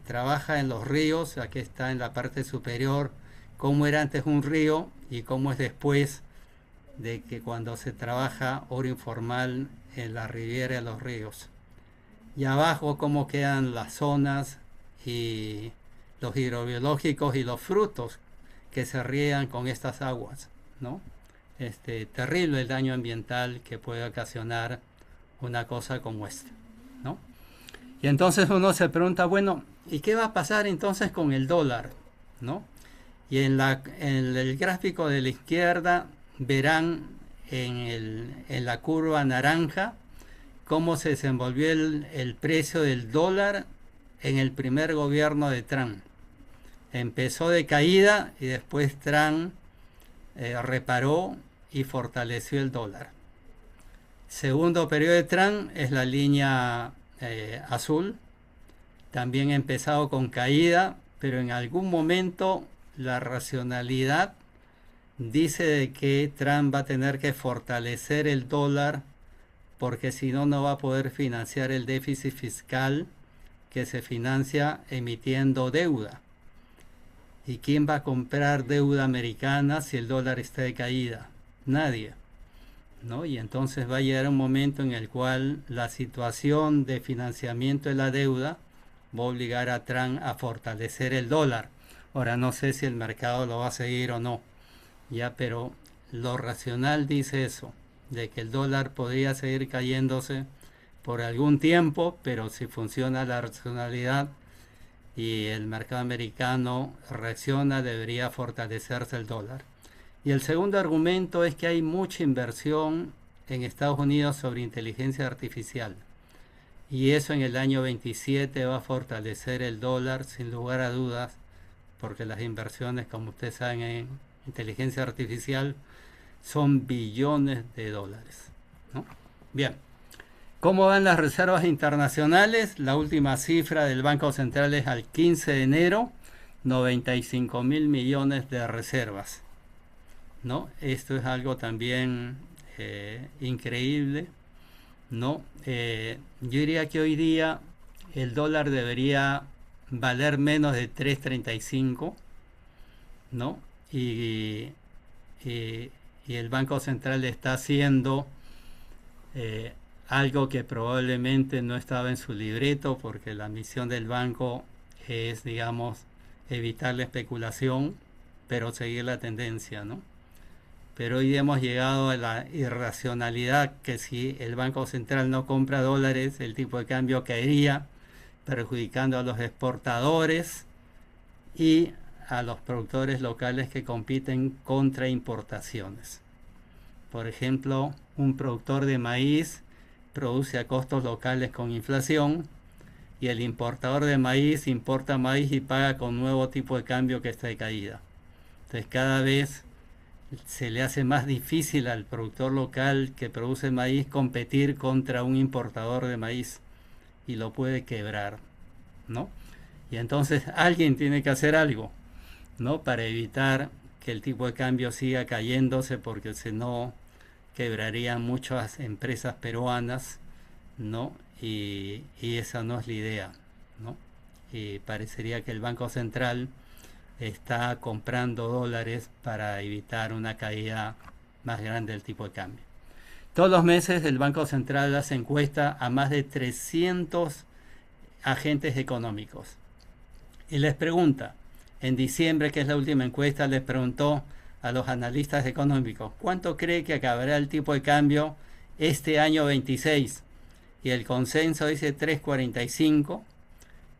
trabaja en los ríos. Aquí está en la parte superior cómo era antes un río y cómo es después de que cuando se trabaja oro informal en la riviera de los ríos. Y abajo cómo quedan las zonas y los hidrobiológicos y los frutos que se riegan con estas aguas, ¿no? Terrible el daño ambiental que puede ocasionar una cosa como esta, ¿no? Y entonces uno se pregunta, bueno, ¿y qué va a pasar entonces con el dólar, ¿no? Y en el gráfico de la izquierda verán en la curva naranja cómo se desenvolvió el precio del dólar en el primer gobierno de Trump. Empezó de caída y después Trump reparó y fortaleció el dólar. Segundo periodo de Trump es la línea azul. También ha empezado con caída, pero en algún momento la racionalidad dice de que Trump va a tener que fortalecer el dólar porque si no, no va a poder financiar el déficit fiscal que se financia emitiendo deuda. ¿Y quién va a comprar deuda americana si el dólar está de caída? Nadie, ¿no? Y entonces va a llegar un momento en el cual la situación de financiamiento de la deuda va a obligar a Trump a fortalecer el dólar. Ahora no sé si el mercado lo va a seguir o no, ya, pero lo racional dice eso, de que el dólar podría seguir cayéndose por algún tiempo, pero si funciona la racionalidad y el mercado americano reacciona, debería fortalecerse el dólar. Y el segundo argumento es que hay mucha inversión en Estados Unidos sobre inteligencia artificial. Y eso en el año 27 va a fortalecer el dólar sin lugar a dudas, porque las inversiones, como ustedes saben, en inteligencia artificial son billones de dólares, ¿no? Bien. ¿Cómo van las reservas internacionales? La última cifra del Banco Central es al 15 de enero, 95.000 millones de reservas, ¿no? Esto es algo también increíble, ¿no? Yo diría que hoy día el dólar debería valer menos de 3.35, ¿no? Y el Banco Central está haciendo eh, algo que probablemente no estaba en su libreto porque la misión del banco es, digamos, evitar la especulación, pero seguir la tendencia, ¿no? Pero hoy hemos llegado a la irracionalidad que si el Banco Central no compra dólares, el tipo de cambio caería, perjudicando a los exportadores y a los productores locales que compiten contra importaciones. Por ejemplo, un productor de maíz produce a costos locales con inflación y el importador de maíz importa maíz y paga con nuevo tipo de cambio que está de caída. Entonces cada vez se le hace más difícil al productor local que produce maíz competir contra un importador de maíz y lo puede quebrar, ¿no? Y entonces alguien tiene que hacer algo, ¿no? Para evitar que el tipo de cambio siga cayéndose, porque si no quebrarían muchas empresas peruanas, ¿no? Y esa no es la idea, ¿no? Y parecería que el Banco Central está comprando dólares para evitar una caída más grande del tipo de cambio. Todos los meses el Banco Central hace encuesta a más de 300 agentes económicos y les pregunta, en diciembre, que es la última encuesta, les preguntó a los analistas económicos, ¿cuánto cree que acabará el tipo de cambio este año 26? Y el consenso dice 3.45,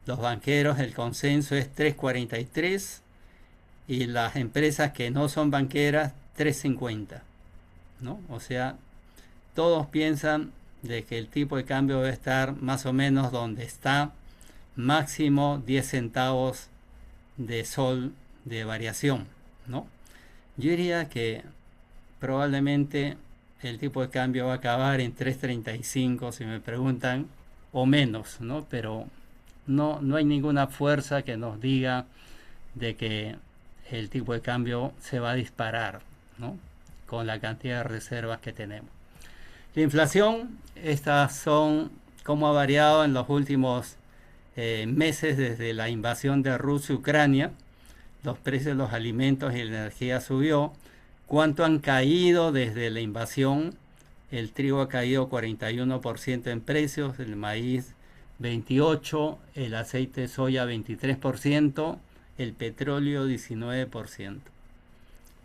los banqueros el consenso es 3.43 y las empresas que no son banqueras 3.50, ¿no? O sea, todos piensan de que el tipo de cambio debe estar más o menos donde está, máximo 10 centavos de sol de variación, ¿no? Yo diría que probablemente el tipo de cambio va a acabar en 3.35 si me preguntan, o menos, ¿no? Pero no hay ninguna fuerza que nos diga de que el tipo de cambio se va a disparar, ¿no? Con la cantidad de reservas que tenemos. La inflación, estas son cómo ha variado en los últimos meses desde la invasión de Rusia a Ucrania. Los precios de los alimentos y la energía subió. ¿Cuánto han caído desde la invasión? El trigo ha caído 41% en precios, el maíz 28%, el aceite de soya 23%, el petróleo 19%,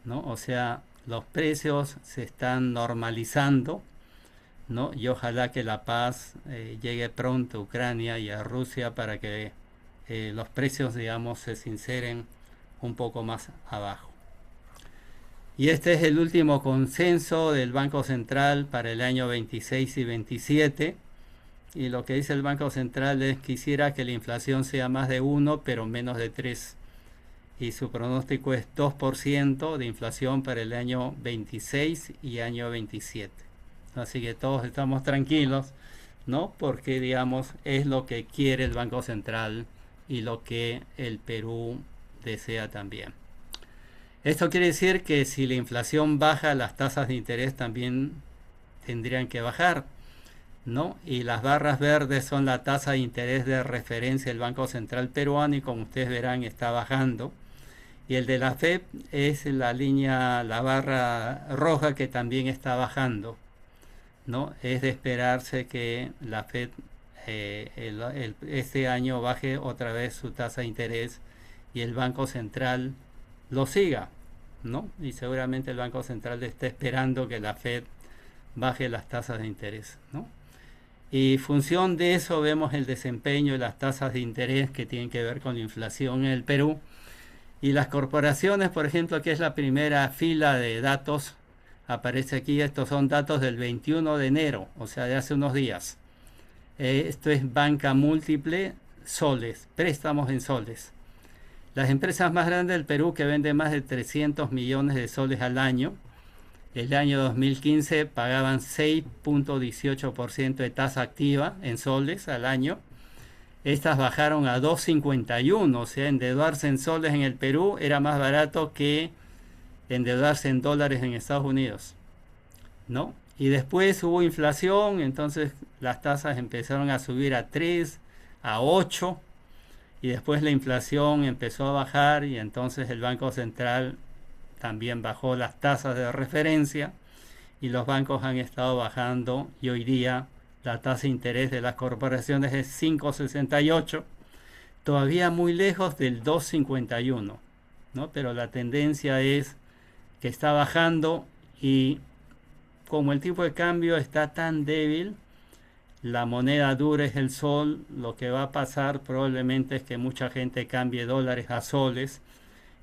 ¿no? O sea, los precios se están normalizando, ¿no? Y ojalá que la paz llegue pronto a Ucrania y a Rusia para que los precios, digamos, se sinceren un poco más abajo. Y este es el último consenso del Banco Central para el año 26 y 27. Y lo que dice el Banco Central es que quisiera que la inflación sea más de 1, pero menos de 3. Y su pronóstico es 2% de inflación para el año 26 y año 27. Así que todos estamos tranquilos, ¿no? Porque, digamos, es lo que quiere el Banco Central y lo que el Perú desea también. Esto quiere decir que si la inflación baja, las tasas de interés también tendrían que bajar, ¿no? Y las barras verdes son la tasa de interés de referencia del Banco Central peruano y, como ustedes verán, está bajando. Y el de la FED es la línea, la barra roja, que también está bajando, ¿no? Es de esperarse que la FED este año baje otra vez su tasa de interés y el Banco Central lo siga, ¿no? Y seguramente el Banco Central está esperando que la FED baje las tasas de interés, ¿no? Y función de eso vemos el desempeño de las tasas de interés que tienen que ver con la inflación en el Perú. Y las corporaciones, por ejemplo, que es la primera fila de datos, aparece aquí, estos son datos del 21 de enero, o sea, de hace unos días. Esto es banca múltiple, soles, préstamos en soles. Las empresas más grandes del Perú, que venden más de 300 millones de soles al año, el año 2015 pagaban 6.18% de tasa activa en soles al año. Estas bajaron a 2.51, o sea, endeudarse en soles en el Perú era más barato que endeudarse en dólares en Estados Unidos, ¿no? Y después hubo inflación, entonces las tasas empezaron a subir a 3, a 8, y después la inflación empezó a bajar y entonces el Banco Central también bajó las tasas de referencia y los bancos han estado bajando y hoy día la tasa de interés de las corporaciones es 5,68, todavía muy lejos del 2,51, ¿no? Pero la tendencia es que está bajando y como el tipo de cambio está tan débil, la moneda dura es el sol, lo que va a pasar probablemente es que mucha gente cambie dólares a soles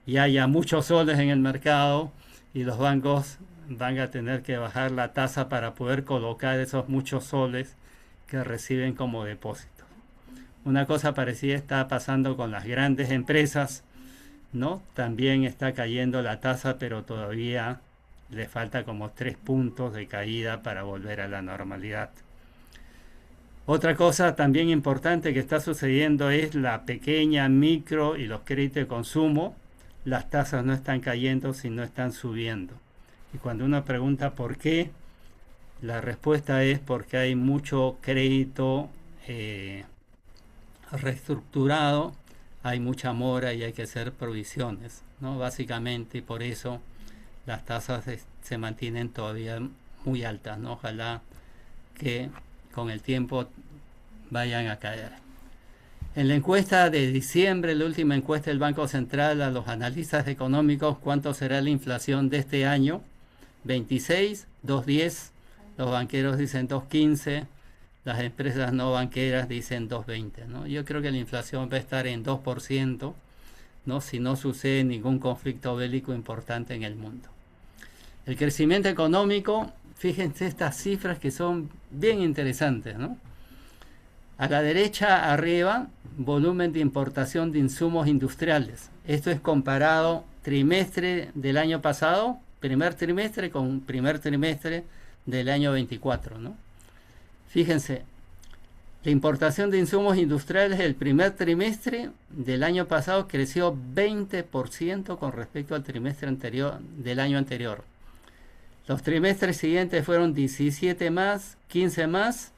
y haya muchos soles en el mercado y los bancos van a tener que bajar la tasa para poder colocar esos muchos soles que reciben como depósito. Una cosa parecida está pasando con las grandes empresas, ¿no? También está cayendo la tasa, pero todavía le falta como 3 puntos de caída para volver a la normalidad. Otra cosa también importante que está sucediendo es la pequeña, micro y los créditos de consumo. Las tasas no están cayendo, sino están subiendo. Y cuando uno pregunta por qué, la respuesta es porque hay mucho crédito reestructurado, hay mucha mora y hay que hacer provisiones, ¿no? Básicamente, y por eso las tasas se mantienen todavía muy altas, ¿no? Ojalá que con el tiempo vayan a caer. En la encuesta de diciembre, la última encuesta del Banco Central a los analistas económicos, ¿cuánto será la inflación de este año? 26, 2,10, los banqueros dicen 2,15, las empresas no banqueras dicen 2,20, ¿no? Yo creo que la inflación va a estar en 2%, ¿no? Si no sucede ningún conflicto bélico importante en el mundo. El crecimiento económico, fíjense estas cifras que son bien interesantes, ¿no? A la derecha arriba, volumen de importación de insumos industriales. Esto es comparado trimestre del año pasado, primer trimestre con primer trimestre del año 24, ¿no? Fíjense, la importación de insumos industriales el primer trimestre del año pasado creció 20% con respecto al trimestre anterior del año anterior. Los trimestres siguientes fueron 17 más, 15 más,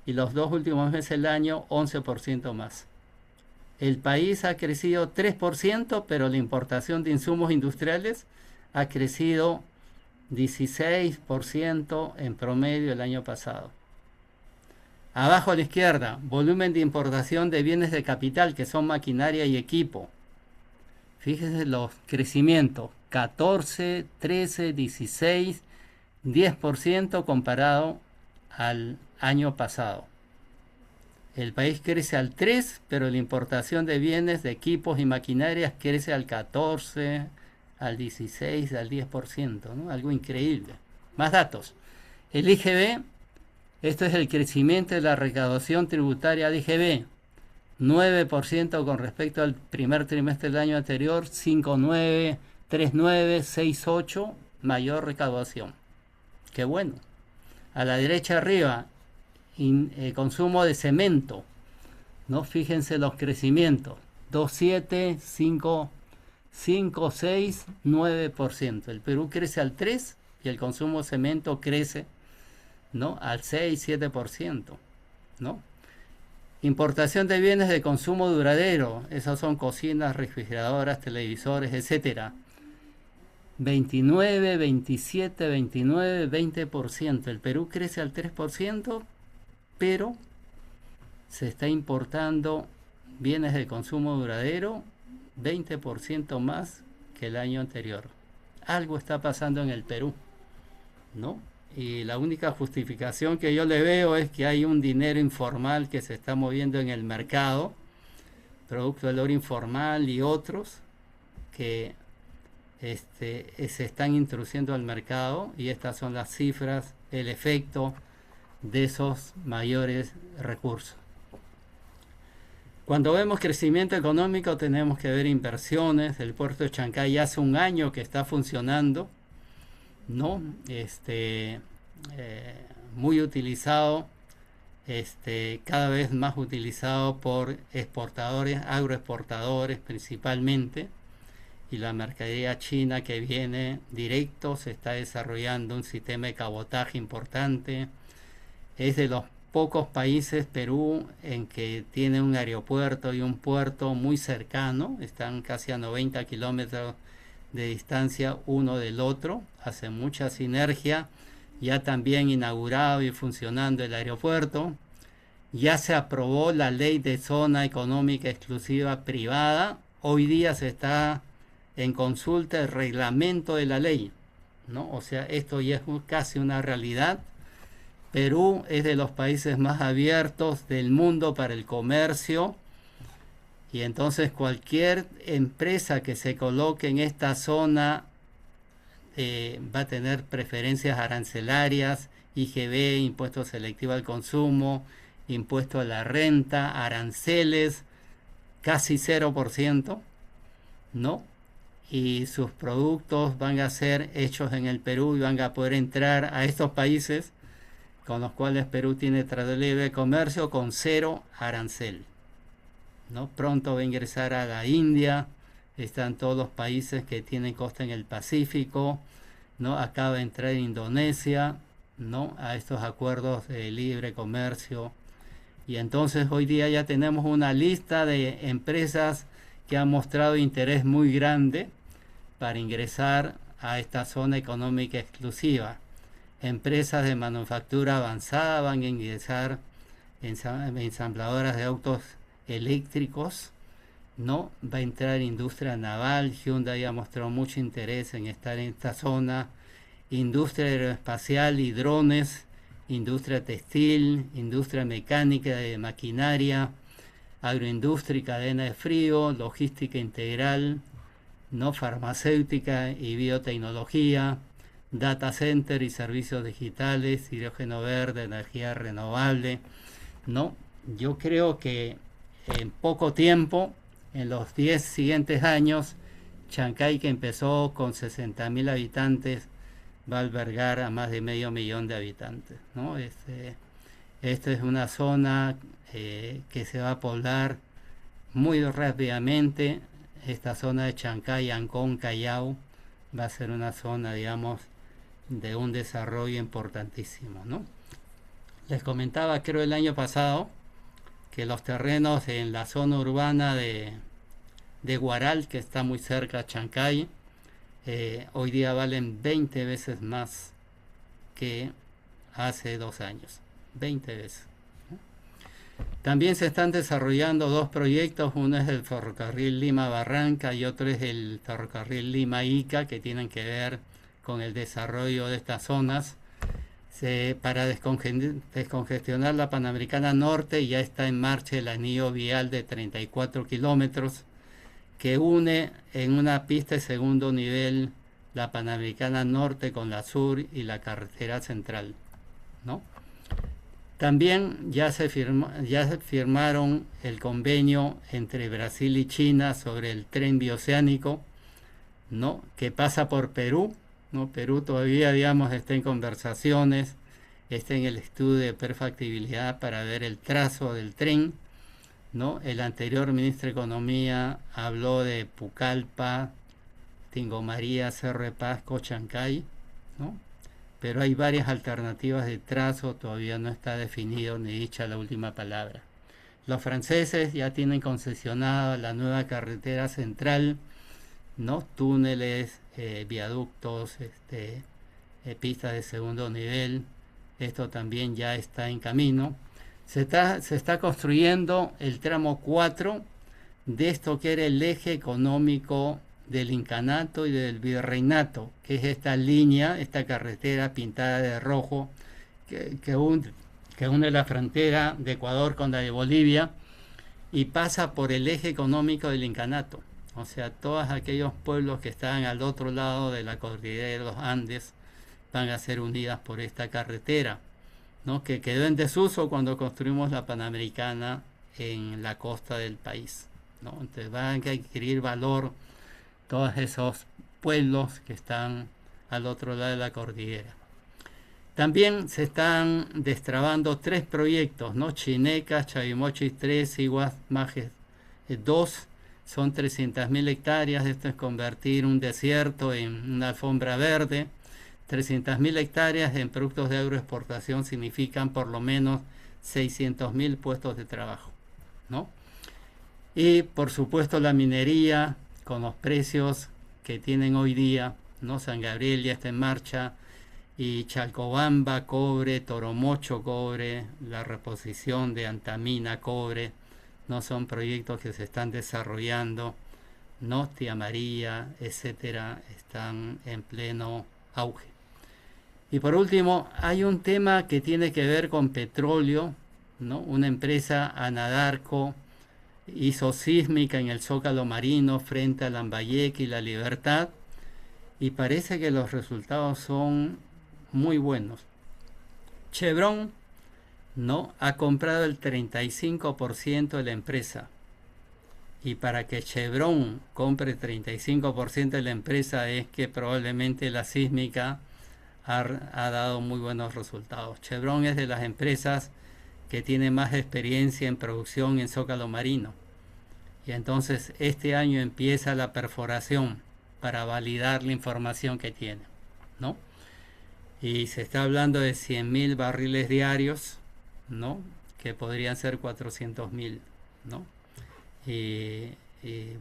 y los 2 últimos meses del año 11% más. El país ha crecido 3%, pero la importación de insumos industriales ha crecido 16% en promedio el año pasado. Abajo a la izquierda, volumen de importación de bienes de capital, que son maquinaria y equipo. Fíjense los crecimientos, 14, 13, 16, 10% comparado al año pasado. El país crece al 3, pero la importación de bienes, de equipos y maquinarias crece al 14, al 16, al 10%, ¿no? Algo increíble. Más datos. El IGB, esto es el crecimiento de la recaudación tributaria de IGB, 9% con respecto al primer trimestre del año anterior, 5,9, 3,9, 6,8, mayor recaudación. Qué bueno. A la derecha arriba, consumo de cemento, ¿no? Fíjense los crecimientos, 2,7, 5, 6, 9%. El Perú crece al 3 y el consumo de cemento crece, ¿no? Al 6, 7%, ¿no? Importación de bienes de consumo duradero, esas son cocinas, refrigeradoras, televisores, etcétera. 29, 27, 29, 20%. El Perú crece al 3%, pero se está importando bienes de consumo duradero 20% más que el año anterior. Algo está pasando en el Perú, ¿no? Y la única justificación que yo le veo es que hay un dinero informal que se está moviendo en el mercado, producto del oro informal y otros que se están introduciendo al mercado, y estas son las cifras, el efecto de esos mayores recursos. Cuando vemos crecimiento económico tenemos que ver inversiones. El puerto de Chancay hace un año que está funcionando, ¿no? Muy utilizado, cada vez más utilizado por exportadores, agroexportadores principalmente, y la mercadería china que viene directo. Se está desarrollando un sistema de cabotaje importante. Es de los pocos países, Perú, en que tiene un aeropuerto y un puerto muy cercano, están casi a 90 kilómetros de distancia uno del otro, hace mucha sinergia ya también inaugurado y funcionando el aeropuerto. Ya se aprobó la ley de zona económica exclusiva privada. Hoy día se está en consulta el reglamento de la ley, ¿no? O sea, esto ya es casi una realidad. Perú es de los países más abiertos del mundo para el comercio, y entonces cualquier empresa que se coloque en esta zona va a tener preferencias arancelarias, IGB, impuesto selectivo al consumo, impuesto a la renta, aranceles, casi 0%, ¿no? Y sus productos van a ser hechos en el Perú y van a poder entrar a estos países con los cuales Perú tiene tratado de libre comercio con 0 arancel, ¿no? Pronto va a ingresar a la India, están todos los países que tienen costa en el Pacífico, ¿no? Acaba de entrar Indonesia, ¿no? A estos acuerdos de libre comercio. Y entonces hoy día ya tenemos una lista de empresas que han mostrado interés muy grande para ingresar a esta zona económica exclusiva. Empresas de manufactura avanzada van a ingresar, ensambladoras de autos eléctricos, ¿no? Va a entrar industria naval. Hyundai ya mostró mucho interés en estar en esta zona. Industria aeroespacial y drones, industria textil, industria mecánica de maquinaria, agroindustria y cadena de frío, logística integral, no farmacéutica y biotecnología, data center y servicios digitales, hidrógeno verde, energía renovable, ¿no? Yo creo que en poco tiempo, en los 10 siguientes años, Chancay, que empezó con 60.000 habitantes, va a albergar a más de medio millón de habitantes, ¿no? Esta es una zona que se va a poblar muy rápidamente. Esta zona de Chancay, Ancón, Callao, va a ser una zona, digamos, de un desarrollo importantísimo, ¿no? Les comentaba, creo el año pasado, que los terrenos en la zona urbana de Huaral, que está muy cerca de Chancay, hoy día valen 20 veces más que hace 2 años, 20 veces. También se están desarrollando 2 proyectos, uno es el ferrocarril Lima-Barranca y otro es el ferrocarril Lima-Ica, que tienen que ver con el desarrollo de estas zonas. Para descongestionar la Panamericana Norte ya está en marcha el anillo vial de 34 kilómetros que une en una pista de segundo nivel la Panamericana Norte con la Sur y la carretera central, ¿no? También ya se firmaron el convenio entre Brasil y China sobre el tren bioceánico, ¿no? Que pasa por Perú, ¿no? Perú todavía, digamos, está en conversaciones, está en el estudio de perfectibilidad para ver el trazo del tren, ¿no? El anterior ministro de Economía habló de Pucallpa, Tingo María, Cerro de Pasco, Chancay, ¿no? Pero hay varias alternativas de trazo, todavía no está definido ni dicha la última palabra. Los franceses ya tienen concesionada la nueva carretera central, ¿no? Túneles, viaductos, pistas de segundo nivel. Esto también ya está en camino. Se está construyendo el tramo 4 de esto que era el eje económico del incanato y del virreinato, que es esta línea, esta carretera pintada de rojo que une la frontera de Ecuador con la de Bolivia y pasa por el eje económico del incanato. O sea, todos aquellos pueblos que están al otro lado de la cordillera de los Andes van a ser unidas por esta carretera, ¿no? Que quedó en desuso cuando construimos la Panamericana en la costa del país, ¿no? Entonces van a adquirir valor todos esos pueblos que están al otro lado de la cordillera. También se están destrabando 3 proyectos, ¿no? Chinecas, Chavimochis 3, Iguas Majes 2, son 300.000 hectáreas. Esto es convertir un desierto en una alfombra verde. 300.000 hectáreas en productos de agroexportación significan por lo menos 600.000 puestos de trabajo, ¿no? Y por supuesto la minería con los precios que tienen hoy día, ¿no? San Gabriel ya está en marcha y Chalcobamba cobre, Toromocho cobre, la reposición de Antamina cobre, no son proyectos que se están desarrollando, ¿no? Tía María, etcétera, están en pleno auge. Y por último, hay un tema que tiene que ver con petróleo, ¿no? Una empresa, Anadarko, hizo sísmica en el Zócalo Marino frente a Lambayeque y La Libertad, y parece que los resultados son muy buenos. Chevron, ¿no?, ha comprado el 35% de la empresa. Y para que Chevron compre 35% de la empresa es que probablemente la sísmica ha dado muy buenos resultados. Chevron es de las empresas que tiene más experiencia en producción en Zócalo Marino. Y entonces este año empieza la perforación para validar la información que tiene, ¿no? Y se está hablando de 100.000 barriles diarios, ¿no?, que podrían ser 400.000, ¿no? Y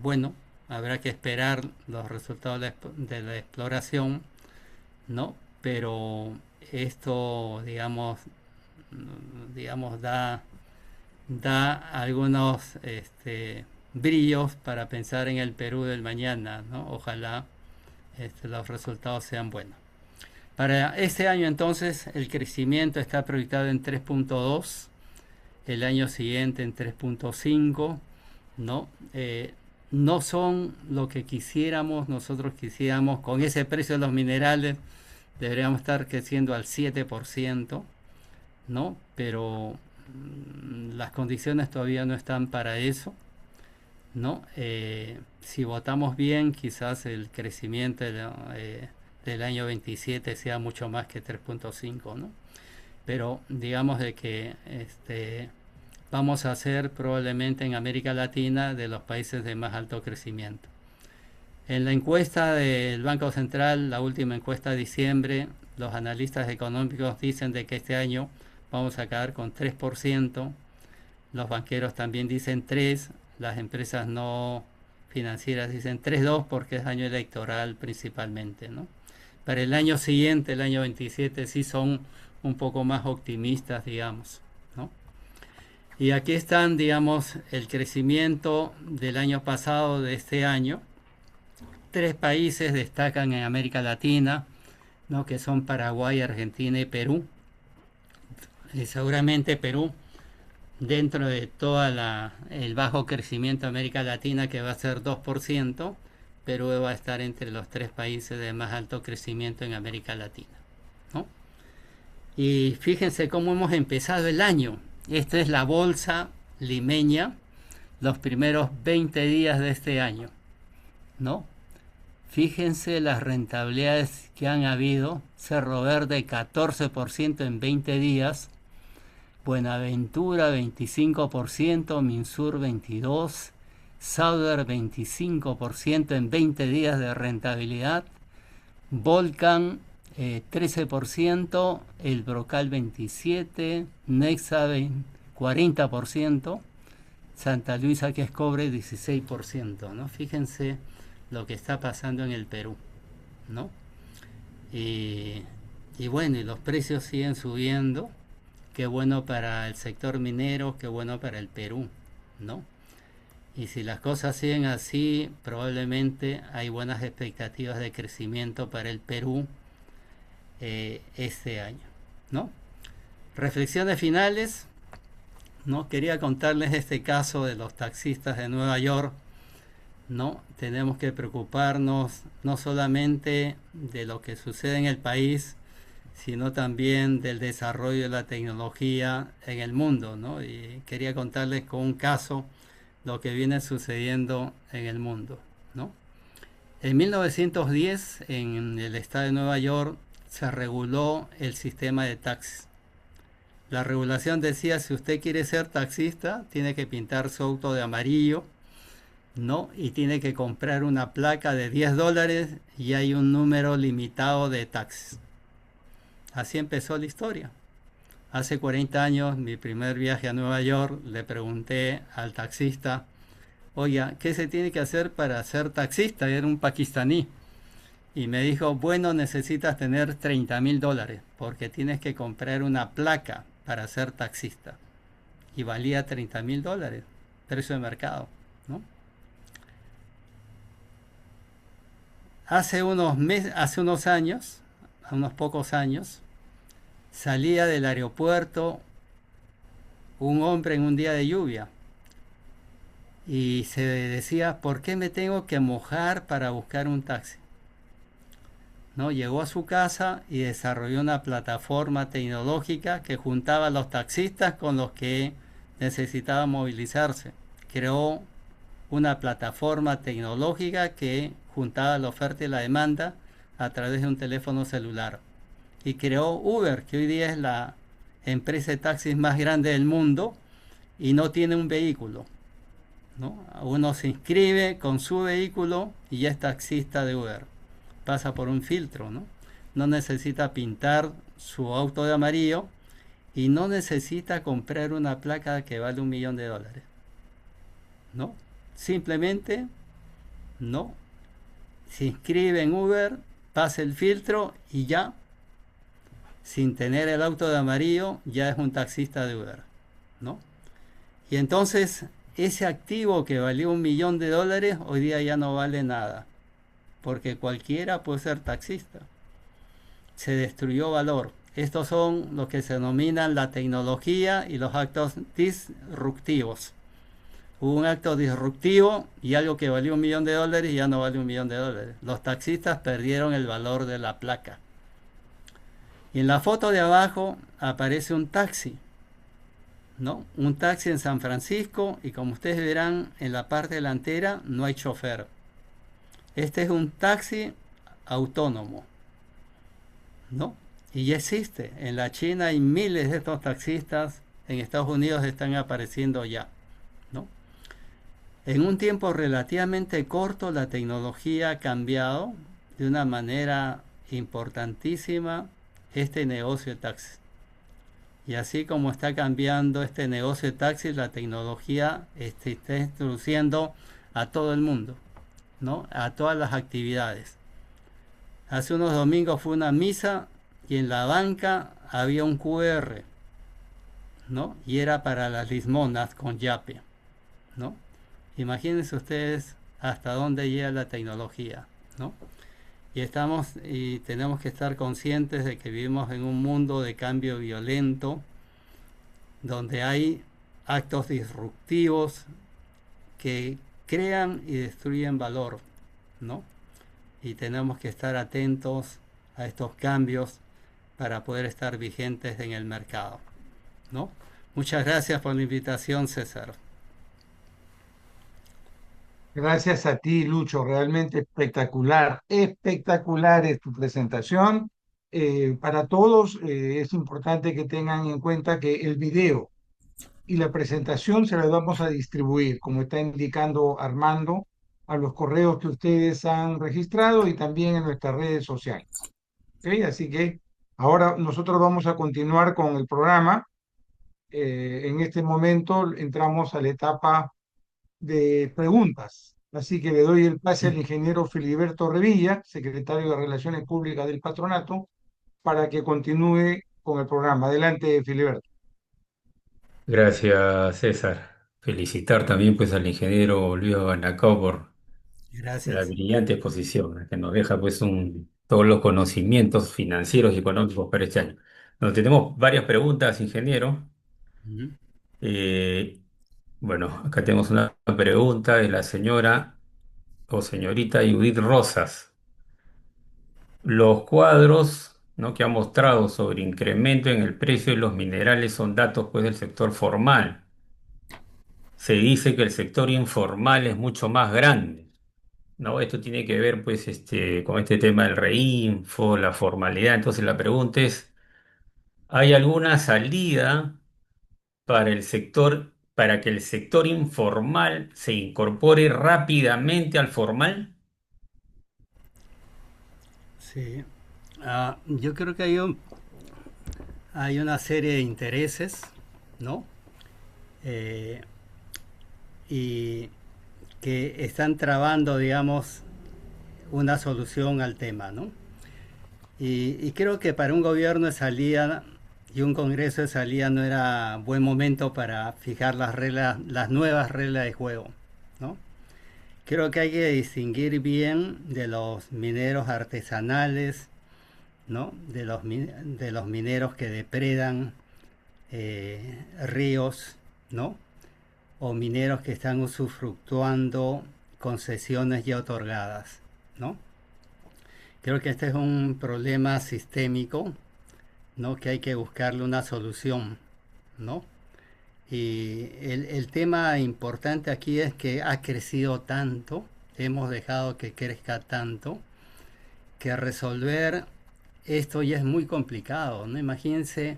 bueno, habrá que esperar los resultados de la exploración, ¿no? Pero esto, digamos da algunos brillos para pensar en el Perú del mañana, ¿no? Ojalá los resultados sean buenos. Para este año entonces el crecimiento está proyectado en 3.2, el año siguiente en 3.5, ¿no? No son lo que nosotros quisiéramos, con ese precio de los minerales deberíamos estar creciendo al 7%, ¿no? Pero las condiciones todavía no están para eso, ¿no? Si votamos bien, quizás el crecimiento del año 27 sea mucho más que 3.5, ¿no? Pero digamos de que vamos a ser probablemente en América Latina de los países de más alto crecimiento. En la encuesta del Banco Central, la última encuesta de diciembre, los analistas económicos dicen de que este año vamos a quedar con 3%, los banqueros también dicen 3%, las empresas no financieras dicen 3,2% porque es año electoral principalmente, ¿no? Para el año siguiente, el año 27, sí son un poco más optimistas, digamos, ¿no? Y aquí están, digamos, el crecimiento del año pasado, de este año. 3 países destacan en América Latina, ¿no?, que son Paraguay, Argentina y Perú. Y seguramente Perú, dentro de todo el bajo crecimiento de América Latina, que va a ser 2%, Perú va a estar entre los 3 países de más alto crecimiento en América Latina, ¿no? Y fíjense cómo hemos empezado el año. Esta es la bolsa limeña, los primeros 20 días de este año, ¿no? Fíjense las rentabilidades que han habido. Cerro Verde 14% en 20 días, Buenaventura 25%, Minsur 22%, Sauder 25% en 20 días de rentabilidad, Volcan 13%, El Brocal 27%, Nexa 40%, Santa Luisa, que es cobre, 16%, ¿no? Fíjense lo que está pasando en el Perú, ¿no? Y bueno, y los precios siguen subiendo. Qué bueno para el sector minero, qué bueno para el Perú, ¿no? Y si las cosas siguen así, probablemente hay buenas expectativas de crecimiento para el Perú este año, ¿no? Reflexiones finales, ¿no? Quería contarles este caso de los taxistas de Nueva York, ¿no? Tenemos que preocuparnos no solamente de lo que sucede en el país, sino también del desarrollo de la tecnología en el mundo, ¿no? Y quería contarles con un caso lo que viene sucediendo en el mundo, ¿no? En 1910, en el estado de Nueva York, se reguló el sistema de taxis. La regulación decía, si usted quiere ser taxista, tiene que pintar su auto de amarillo, ¿no? Y tiene que comprar una placa de $10 y hay un número limitado de taxis. Así empezó la historia. Hace 40 años, mi primer viaje a Nueva York, le pregunté al taxista, oiga, ¿qué se tiene que hacer para ser taxista? Era un pakistaní. Y me dijo, bueno, necesitas tener $30.000 porque tienes que comprar una placa para ser taxista. Y valía $30.000, precio de mercado, ¿no? Hace unos años, a unos pocos años, salía del aeropuerto un hombre en un día de lluvia y se decía, ¿por qué me tengo que mojar para buscar un taxi? ¿No? Llegó a su casa y desarrolló una plataforma tecnológica que juntaba a los taxistas con los que necesitaban movilizarse. Creó una plataforma tecnológica que juntaba la oferta y la demanda a través de un teléfono celular. Y creó Uber, que hoy día es la empresa de taxis más grande del mundo y no tiene un vehículo, ¿no? Uno se inscribe con su vehículo y ya es taxista de Uber. Pasa por un filtro, ¿no? No necesita pintar su auto de amarillo y no necesita comprar una placa que vale $1.000.000, ¿no? Simplemente, no. Se inscribe en Uber, pasa el filtro y ya, sin tener el auto de amarillo, ya es un taxista de Uber, ¿no? Y entonces, ese activo que valió $1.000.000, hoy día ya no vale nada, porque cualquiera puede ser taxista. Se destruyó valor. Estos son lo que se denominan la tecnología y los actos disruptivos. Hubo un acto disruptivo y algo que valía $1.000.000 ya no vale $1.000.000. Los taxistas perdieron el valor de la placa. Y en la foto de abajo aparece un taxi, ¿no? Un taxi en San Francisco y como ustedes verán en la parte delantera no hay chofer. Este es un taxi autónomo, ¿no? Y ya existe. En la China hay miles de estos taxistas, en Estados Unidos están apareciendo ya, ¿no? En un tiempo relativamente corto la tecnología ha cambiado de una manera importantísima este negocio de taxis. Y así como está cambiando este negocio de taxis, la tecnología está introduciendo a todo el mundo, ¿no? A todas las actividades. Hace unos domingos fue una misa y en la banca había un QR, ¿no? Y era para las lismonas con yape, ¿no? Imagínense ustedes hasta dónde llega la tecnología, ¿no? Y tenemos que estar conscientes de que vivimos en un mundo de cambio violento, donde hay actos disruptivos que crean y destruyen valor, ¿no? Y tenemos que estar atentos a estos cambios para poder estar vigentes en el mercado, ¿no? Muchas gracias por la invitación, César. Gracias a ti, Lucho, realmente espectacular, espectacular es tu presentación. Para todos es importante que tengan en cuenta que el video y la presentación se las vamos a distribuir, como está indicando Armando, a los correos que ustedes han registrado y también en nuestras redes sociales. ¿Ok? Así que ahora nosotros vamos a continuar con el programa. En este momento entramos a la etapa de preguntas. Así que le doy el pase al ingeniero Filiberto Revilla, secretario de Relaciones Públicas del Patronato, para que continúe con el programa. Adelante, Filiberto. Gracias, César. Felicitar también pues al ingeniero Luis Banacao por la Gracias. brillante exposición, que nos deja pues todos los conocimientos financieros y económicos para este año. Nos tenemos varias preguntas, ingeniero. Ujú. Eh, bueno, acá tenemos una pregunta de la señora o señorita Judith Rosas. Los cuadros, ¿no?, que ha mostrado sobre incremento en el precio de los minerales son datos pues del sector formal. Se dice que el sector informal es mucho más grande, ¿no? Esto tiene que ver, pues, con este tema del reinfo, la formalidad. Entonces, la pregunta es, ¿hay alguna salida para el sector, para que el sector informal se incorpore rápidamente al formal? Sí. Yo creo que hay una serie de intereses, ¿no? Eh, y que están trabando, digamos, una solución al tema, ¿no? Y creo que para un gobierno de salida y un congreso de salida no era buen momento para fijar las reglas, las nuevas reglas de juego, ¿no? Creo que hay que distinguir bien de los mineros artesanales, ¿no? De los mineros que depredan ríos, ¿no? O mineros que están usufructuando concesiones ya otorgadas, ¿no? Creo que este es un problema sistémico, ¿no? Que hay que buscarle una solución, ¿no? Y el tema importante aquí es que ha crecido tanto, hemos dejado que crezca tanto, que resolver esto ya es muy complicado, ¿no? Imagínense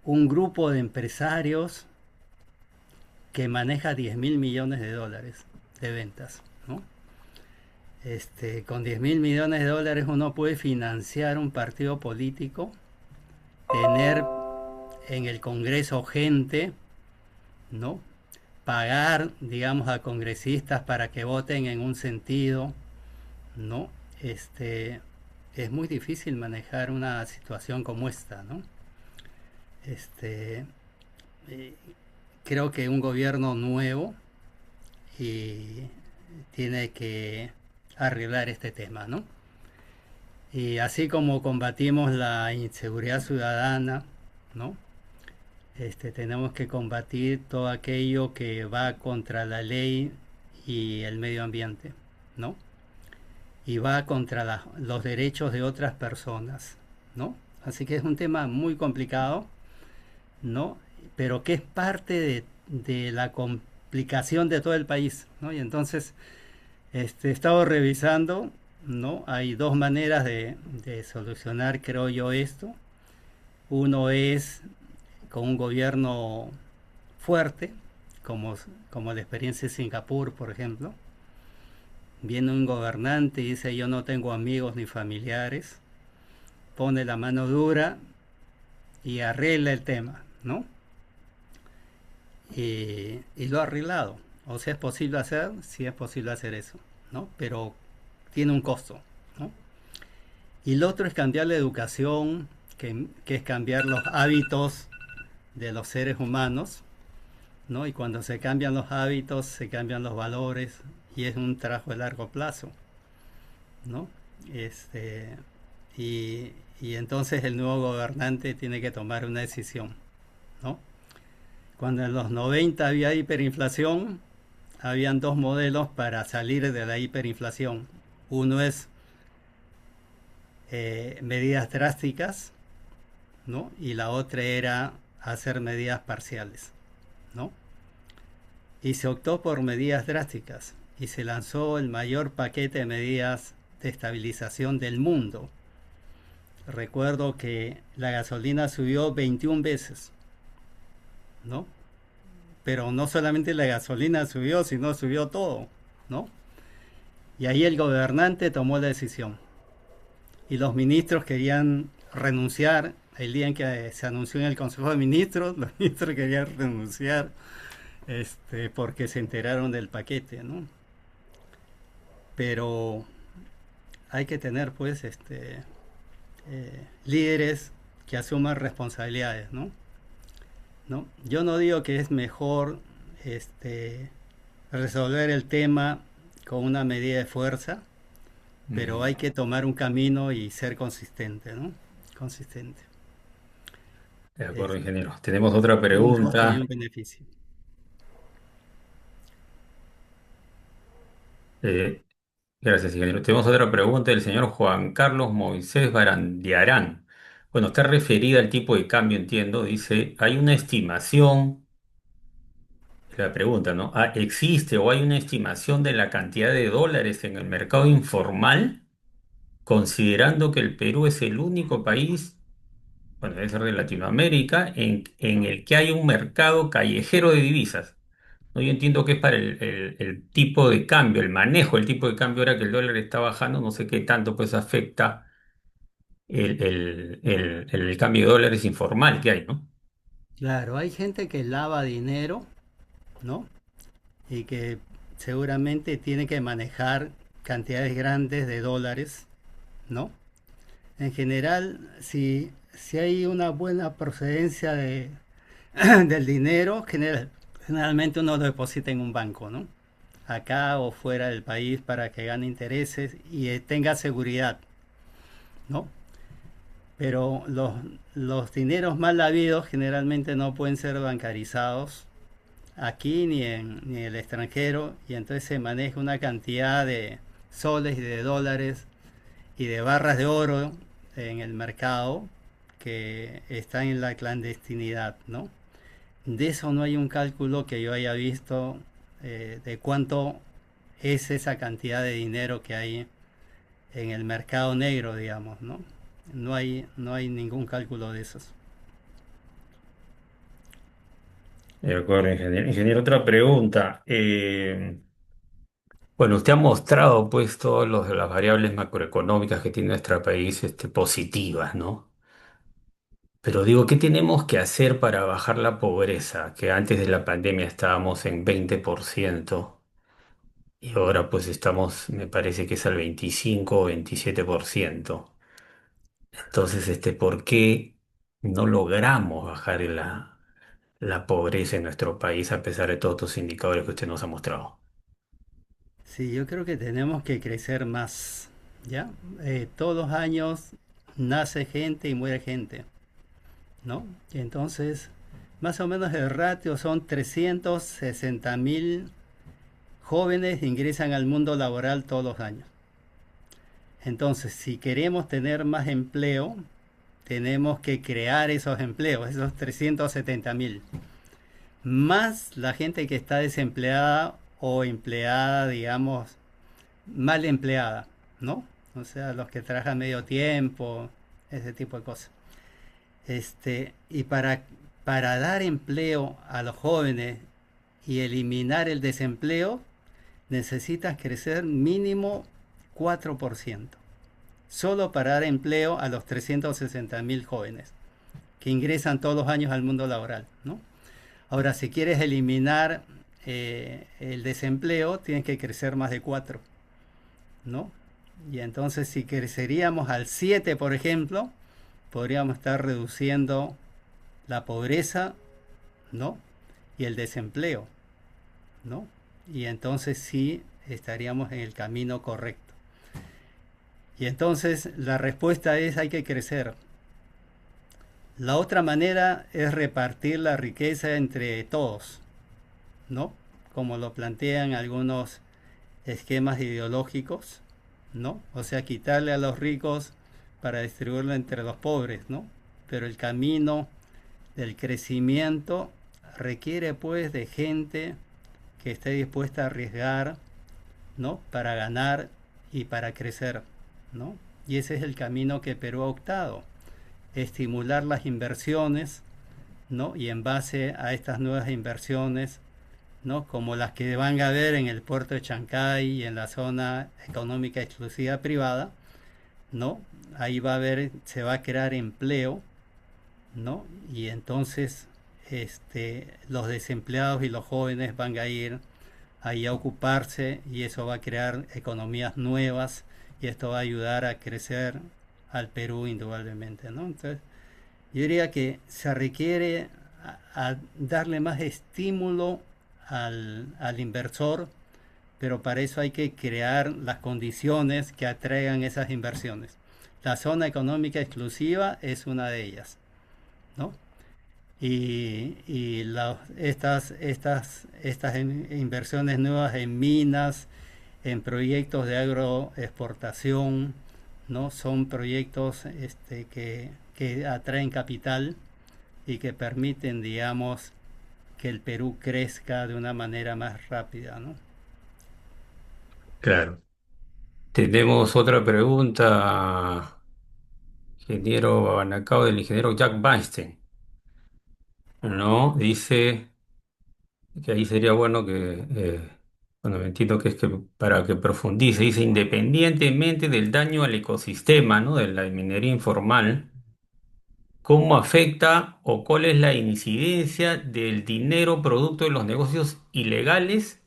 un grupo de empresarios que maneja 10 mil millones de dólares de ventas, ¿no? Con 10 mil millones de dólares uno puede financiar un partido político, tener en el Congreso gente, ¿no? Pagar, digamos, a congresistas para que voten en un sentido, ¿no? Es muy difícil manejar una situación como esta, ¿no? Este, eh, Creo que un gobierno nuevo y tiene que arreglar este tema, ¿no? Y así como combatimos la inseguridad ciudadana, ¿no? Tenemos que combatir todo aquello que va contra la ley y el medio ambiente, ¿no? Y va contra los derechos de otras personas, ¿no? Así que es un tema muy complicado, ¿no? Pero que es parte de la complicación de todo el país, ¿no? Y entonces he estado revisando, ¿no? Hay dos maneras de solucionar, creo yo, esto. Uno es con un gobierno fuerte, como la experiencia de Singapur, por ejemplo. Viene un gobernante y dice yo no tengo amigos ni familiares, pone la mano dura y arregla el tema, ¿no? Y lo ha arreglado. O sea, es posible hacer, sí es posible hacer eso, ¿no? Pero tiene un costo, ¿no? Y lo otro es cambiar la educación, que es cambiar los hábitos de los seres humanos, ¿no? Y cuando se cambian los hábitos, se cambian los valores y es un trabajo de largo plazo, ¿no? Este, y entonces el nuevo gobernante tiene que tomar una decisión, ¿no? Cuando en los 90 había hiperinflación, habían dos modelos para salir de la hiperinflación. Uno es medidas drásticas, ¿no? Y la otra era hacer medidas parciales, ¿no? Y se optó por medidas drásticas y se lanzó el mayor paquete de medidas de estabilización del mundo. Recuerdo que la gasolina subió 21 veces, ¿no? Pero no solamente la gasolina subió, sino subió todo, ¿no? Y ahí el gobernante tomó la decisión. Y los ministros querían renunciar. El día en que se anunció en el Consejo de Ministros, los ministros querían renunciar porque se enteraron del paquete, ¿no? Pero hay que tener, pues, líderes que asuman responsabilidades, ¿no? ¿No? Yo no digo que es mejor resolver el tema con una medida de fuerza, pero hay que tomar un camino y ser consistente, ¿no? Consistente. De acuerdo, ingeniero. Tenemos otra Hay un costo y pregunta. un beneficio. Eh, Gracias, ingeniero. Tenemos otra pregunta del señor Juan Carlos Moisés Barandiarán. Bueno, está referida al tipo de cambio, entiendo. Dice, hay una estimación, la pregunta, ¿no? ¿Existe o hay una estimación de la cantidad de dólares en el mercado informal, considerando que el Perú es el único país, bueno, debe ser de Latinoamérica, en el que hay un mercado callejero de divisas? No, yo entiendo que es para el tipo de cambio, el manejo del tipo de cambio ahora que el dólar está bajando, no sé qué tanto pues afecta el cambio de dólares informal que hay, ¿no? Claro, hay gente que lava dinero, ¿no? Y que seguramente tiene que manejar cantidades grandes de dólares, ¿no? En general, si hay una buena procedencia del dinero, generalmente uno lo deposita en un banco, ¿no? Acá o fuera del país para que gane intereses y tenga seguridad, ¿no? Pero los dineros mal habidos generalmente no pueden ser bancarizados aquí ni en el extranjero, y entonces se maneja una cantidad de soles y de dólares y de barras de oro en el mercado que están en la clandestinidad, ¿no? De eso no hay un cálculo que yo haya visto de cuánto es esa cantidad de dinero que hay en el mercado negro, digamos, ¿no? No hay ningún cálculo de esos. De acuerdo, ingeniero. Ingeniero, otra pregunta. Bueno, usted ha mostrado pues todas las variables macroeconómicas que tiene nuestro país positivas, ¿no? Pero digo, ¿qué tenemos que hacer para bajar la pobreza? Que antes de la pandemia estábamos en 20% y ahora pues estamos, me parece que es al 25 o 27%. Entonces, ¿por qué no logramos bajar la pobreza en nuestro país a pesar de todos estos indicadores que usted nos ha mostrado? Sí, yo creo que tenemos que crecer más, ¿ya? Todos los años nace gente y muere gente, ¿no? Entonces, más o menos el ratio son 360.000 jóvenes ingresan al mundo laboral todos los años. Entonces, si queremos tener más empleo, tenemos que crear esos empleos, esos 370.000. Más la gente que está desempleada o empleada, digamos, mal empleada, ¿no? O sea, los que trabajan medio tiempo, ese tipo de cosas. Y para dar empleo a los jóvenes y eliminar el desempleo, necesitas crecer mínimo 4%. Solo para dar empleo a los 360.000 jóvenes que ingresan todos los años al mundo laboral, ¿no? Ahora, si quieres eliminar el desempleo, tienes que crecer más de 4, ¿no? Y entonces si creceríamos al 7, por ejemplo, podríamos estar reduciendo la pobreza, ¿no? Y el desempleo, ¿no? Y entonces sí estaríamos en el camino correcto. Y entonces la respuesta es hay que crecer. La otra manera es repartir la riqueza entre todos, ¿no? Como lo plantean algunos esquemas ideológicos, ¿no? O sea, quitarle a los ricos para distribuirlo entre los pobres, ¿no? Pero el camino del crecimiento requiere pues de gente que esté dispuesta a arriesgar, ¿no? Para ganar y para crecer, ¿no? Y ese es el camino que Perú ha optado, estimular las inversiones, ¿no? Y en base a estas nuevas inversiones, ¿no? Como las que van a haber en el puerto de Chancay y en la zona económica exclusiva privada, ¿no? Ahí se va a crear empleo, ¿no? Y entonces los desempleados y los jóvenes van a ir ahí a ocuparse y eso va a crear economías nuevas y esto va a ayudar a crecer al Perú indudablemente, ¿no? Entonces, yo diría que se requiere a darle más estímulo al inversor, pero para eso hay que crear las condiciones que atraigan esas inversiones. La zona económica exclusiva es una de ellas, ¿no? Estas inversiones nuevas en minas, en proyectos de agroexportación, ¿no? Son proyectos que atraen capital y que permiten, digamos, que el Perú crezca de una manera más rápida, ¿no? Claro. Tenemos otra pregunta, ingeniero Babanacao, del ingeniero Jack Weinstein, ¿no? Dice que ahí sería bueno bueno, me entiendo que es que para que profundice, dice, independientemente del daño al ecosistema, ¿no? De la minería informal, ¿cómo afecta o cuál es la incidencia del dinero producto de los negocios ilegales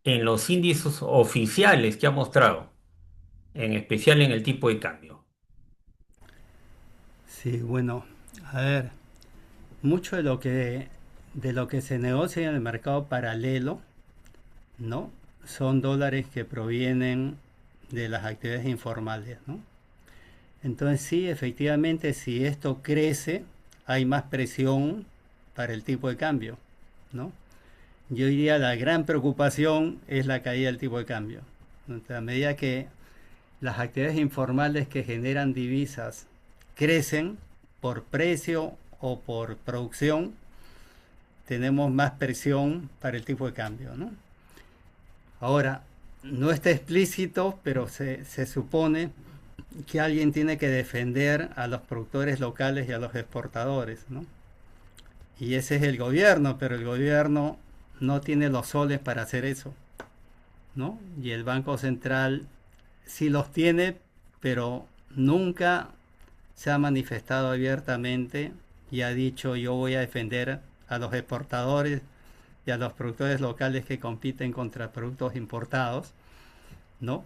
en los índices oficiales que ha mostrado, en especial en el tipo de cambio. Sí, bueno, a ver, mucho de lo que se negocia en el mercado paralelo, ¿no? Son dólares que provienen de las actividades informales, ¿no? Entonces sí, efectivamente, si esto crece, hay más presión para el tipo de cambio, ¿no? Yo diría la gran preocupación es la caída del tipo de cambio. Entonces, a medida que las actividades informales que generan divisas crecen por precio o por producción, tenemos más presión para el tipo de cambio, ¿no? Ahora, no está explícito, pero se supone que alguien tiene que defender a los productores locales y a los exportadores, ¿no? Y ese es el gobierno, pero el gobierno no tiene los soles para hacer eso, ¿no? Y el Banco Central sí los tiene, pero nunca se ha manifestado abiertamente y ha dicho yo voy a defender a los exportadores y a los productores locales que compiten contra productos importados, ¿no?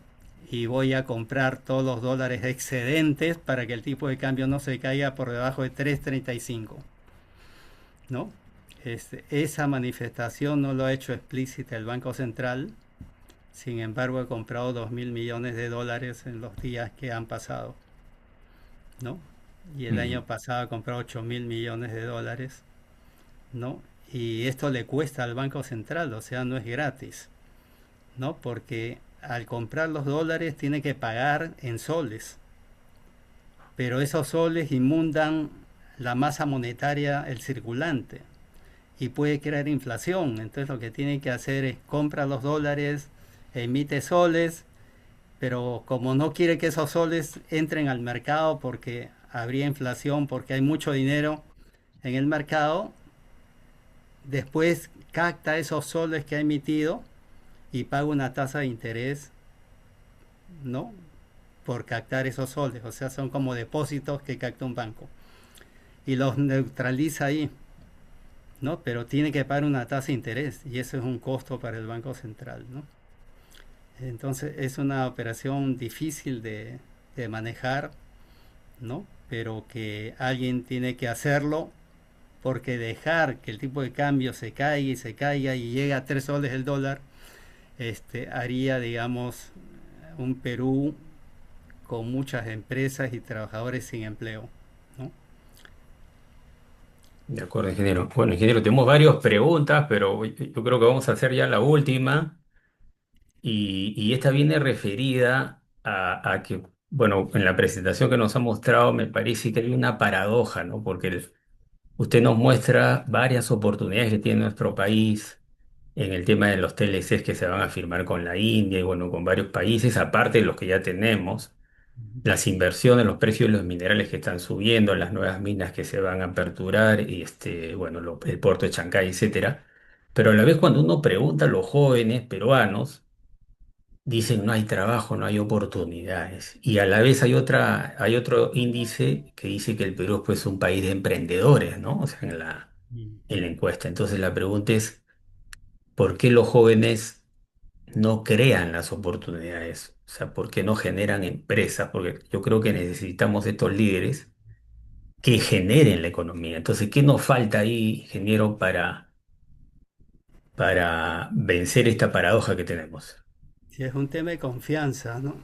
Y voy a comprar todos los dólares excedentes para que el tipo de cambio no se caiga por debajo de 3.35, ¿no? Esa manifestación no lo ha hecho explícita el Banco Central, sin embargo ha comprado 2.000 millones de dólares en los días que han pasado, ¿no? Y el Mm. año pasado ha comprado 8.000 millones de dólares, ¿no? Y esto le cuesta al Banco Central, o sea, no es gratis, ¿no? Porque al comprar los dólares tiene que pagar en soles, pero esos soles inundan la masa monetaria, el circulante, y puede crear inflación. Entonces lo que tiene que hacer es compra los dólares, emite soles, pero como no quiere que esos soles entren al mercado porque habría inflación, porque hay mucho dinero en el mercado, después capta esos soles que ha emitido y paga una tasa de interés, ¿no? Por captar esos soles, o sea, son como depósitos que capta un banco y los neutraliza ahí, ¿no? Pero tiene que pagar una tasa de interés y eso es un costo para el Banco Central, ¿no? Entonces es una operación difícil de manejar, ¿no? Pero que alguien tiene que hacerlo porque dejar que el tipo de cambio se caiga y se caiga y llegue a 3 soles el dólar, haría, digamos, un Perú con muchas empresas y trabajadores sin empleo, ¿no? De acuerdo, ingeniero. Bueno, ingeniero, tenemos varias preguntas, pero yo creo que vamos a hacer ya la última. Y esta viene referida a que, bueno, en la presentación que nos ha mostrado me parece que hay una paradoja, ¿no? Porque usted nos muestra varias oportunidades que tiene nuestro país en el tema de los TLCs que se van a firmar con la India y, bueno, con varios países, aparte de los que ya tenemos, las inversiones, los precios de los minerales que están subiendo, las nuevas minas que se van a aperturar y, bueno, el puerto de Chancay, etcétera. Pero a la vez cuando uno pregunta a los jóvenes peruanos, dicen no hay trabajo, no hay oportunidades. Y a la vez hay otro índice que dice que el Perú es pues un país de emprendedores, ¿no? O sea, en la encuesta. Entonces la pregunta es, ¿por qué los jóvenes no crean las oportunidades? O sea, ¿por qué no generan empresas? Porque yo creo que necesitamos estos líderes que generen la economía. Entonces, ¿qué nos falta ahí, ingeniero, para vencer esta paradoja que tenemos? Si es un tema de confianza, ¿no?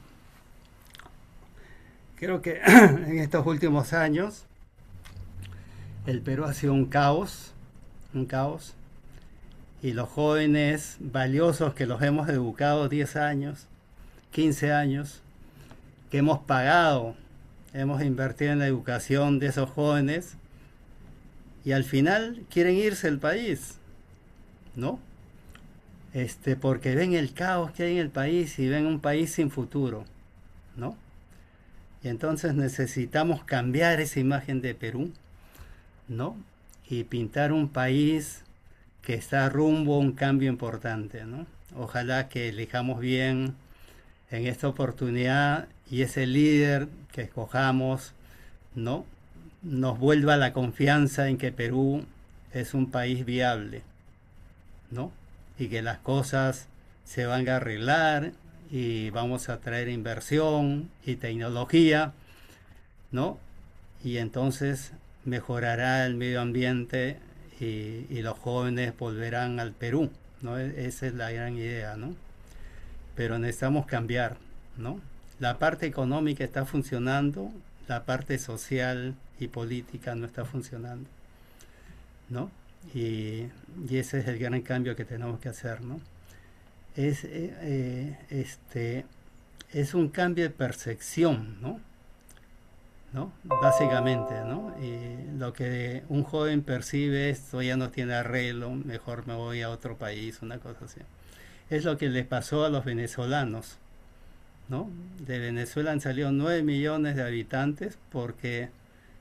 Creo que en estos últimos años el Perú ha sido un caos, y los jóvenes valiosos que los hemos educado 10 años, 15 años, que hemos pagado, hemos invertido en la educación de esos jóvenes y al final quieren irse del país, ¿no? Porque ven el caos que hay en el país y ven un país sin futuro, ¿no? Y entonces necesitamos cambiar esa imagen de Perú, ¿no? Y pintar un país que está rumbo a un cambio importante, ¿no? Ojalá que elijamos bien en esta oportunidad y ese líder que escojamos, ¿no? Nos vuelva la confianza en que Perú es un país viable, ¿no? Y que las cosas se van a arreglar y vamos a traer inversión y tecnología, ¿no? Y entonces mejorará el medio ambiente y los jóvenes volverán al Perú, ¿no? Esa es la gran idea, ¿no? Pero necesitamos cambiar, ¿no? La parte económica está funcionando, la parte social y política no está funcionando, ¿no? Y ese es el gran cambio que tenemos que hacer, ¿no? Es, es un cambio de percepción, ¿no? ¿No? Básicamente, ¿no? Y lo que un joven percibe, esto ya no tiene arreglo, mejor me voy a otro país, una cosa así. Es lo que le pasó a los venezolanos, ¿no? De Venezuela han salido 9 millones de habitantes porque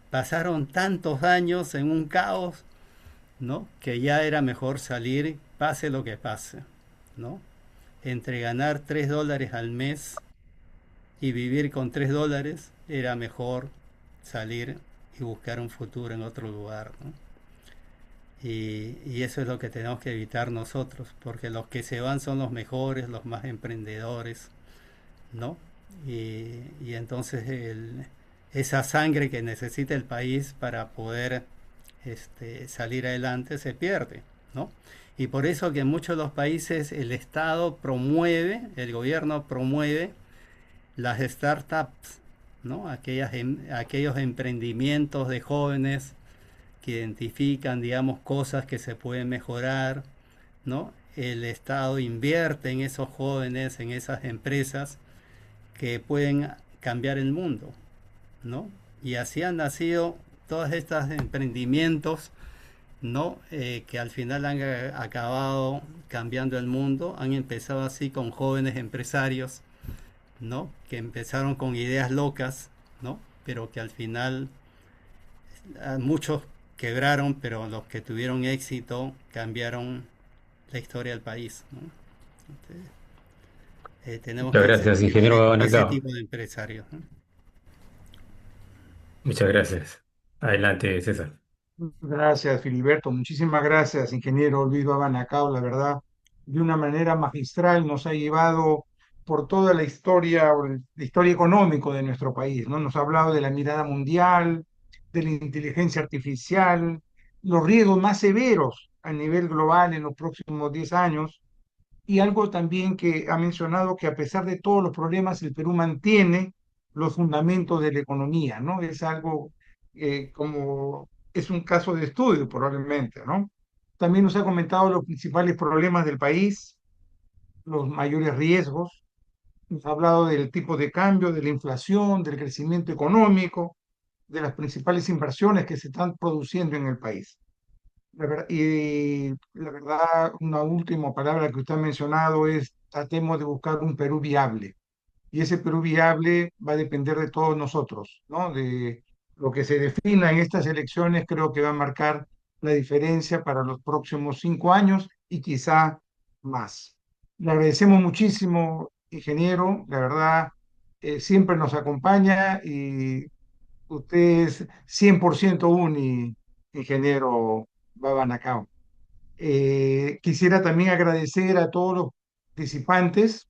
pasaron tantos años en un caos, ¿no? Que ya era mejor salir, pase lo que pase, ¿no? Entre ganar $3 al mes y vivir con $3, era mejor salir y buscar un futuro en otro lugar, ¿no? Y eso es lo que tenemos que evitar nosotros, porque los que se van son los mejores, los más emprendedores, ¿no? Y entonces esa sangre que necesita el país para poder salir adelante se pierde, ¿no? Y por eso que en muchos de los países el Estado promueve, el gobierno promueve las startups, ¿no? Aquellos emprendimientos de jóvenes que identifican, digamos, cosas que se pueden mejorar, ¿no? El Estado invierte en esos jóvenes, en esas empresas que pueden cambiar el mundo, ¿no? Y así han nacido todos estos emprendimientos, ¿no? Que al final han acabado cambiando el mundo. Han empezado así con jóvenes empresarios, ¿no? Que empezaron con ideas locas, ¿no? Pero que al final muchos quebraron, pero los que tuvieron éxito cambiaron la historia del país, ¿no? Entonces, tenemos Muchas que gracias, seguir ingeniero ese Banacao. tipo de empresarios, ¿no? Muchas gracias. Adelante, César. Gracias, Filiberto. Muchísimas gracias, ingeniero Luis Abanacao. La verdad, de una manera magistral nos ha llevado por toda la historia, o la historia económica de nuestro país, ¿no? Nos ha hablado de la mirada mundial, de la inteligencia artificial, los riesgos más severos a nivel global en los próximos 10 años y algo también que ha mencionado que a pesar de todos los problemas, el Perú mantiene los fundamentos de la economía, ¿no? Es algo como, es un caso de estudio probablemente, ¿no? También nos ha comentado los principales problemas del país, los mayores riesgos, nos ha hablado del tipo de cambio, de la inflación, del crecimiento económico, de las principales inversiones que se están produciendo en el país. Y la verdad, una última palabra que usted ha mencionado es tratemos de buscar un Perú viable. Y ese Perú viable va a depender de todos nosotros, ¿no? De lo que se defina en estas elecciones, creo que va a marcar la diferencia para los próximos 5 años y quizá más. Le agradecemos muchísimo, ingeniero, la verdad, siempre nos acompaña y usted es 100% ingeniero Babanacao. Quisiera también agradecer a todos los participantes.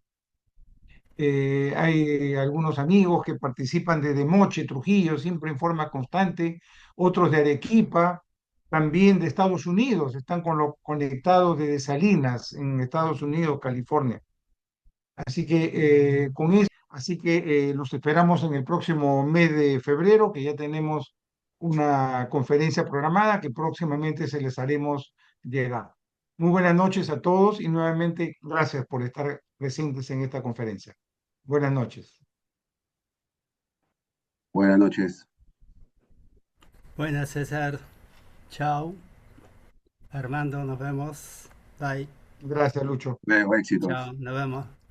Hay algunos amigos que participan desde Moche, Trujillo, siempre en forma constante, otros de Arequipa, también de Estados Unidos, están conectados desde Salinas, en Estados Unidos, California. Así que los esperamos en el próximo mes de febrero, que ya tenemos una conferencia programada que próximamente se les haremos llegar. Muy buenas noches a todos y nuevamente gracias por estar presentes en esta conferencia. Buenas noches. Buenas noches. Buenas, César. Chao. Armando, nos vemos. Bye. Gracias, Lucho. Veo éxitos. Chao, nos vemos.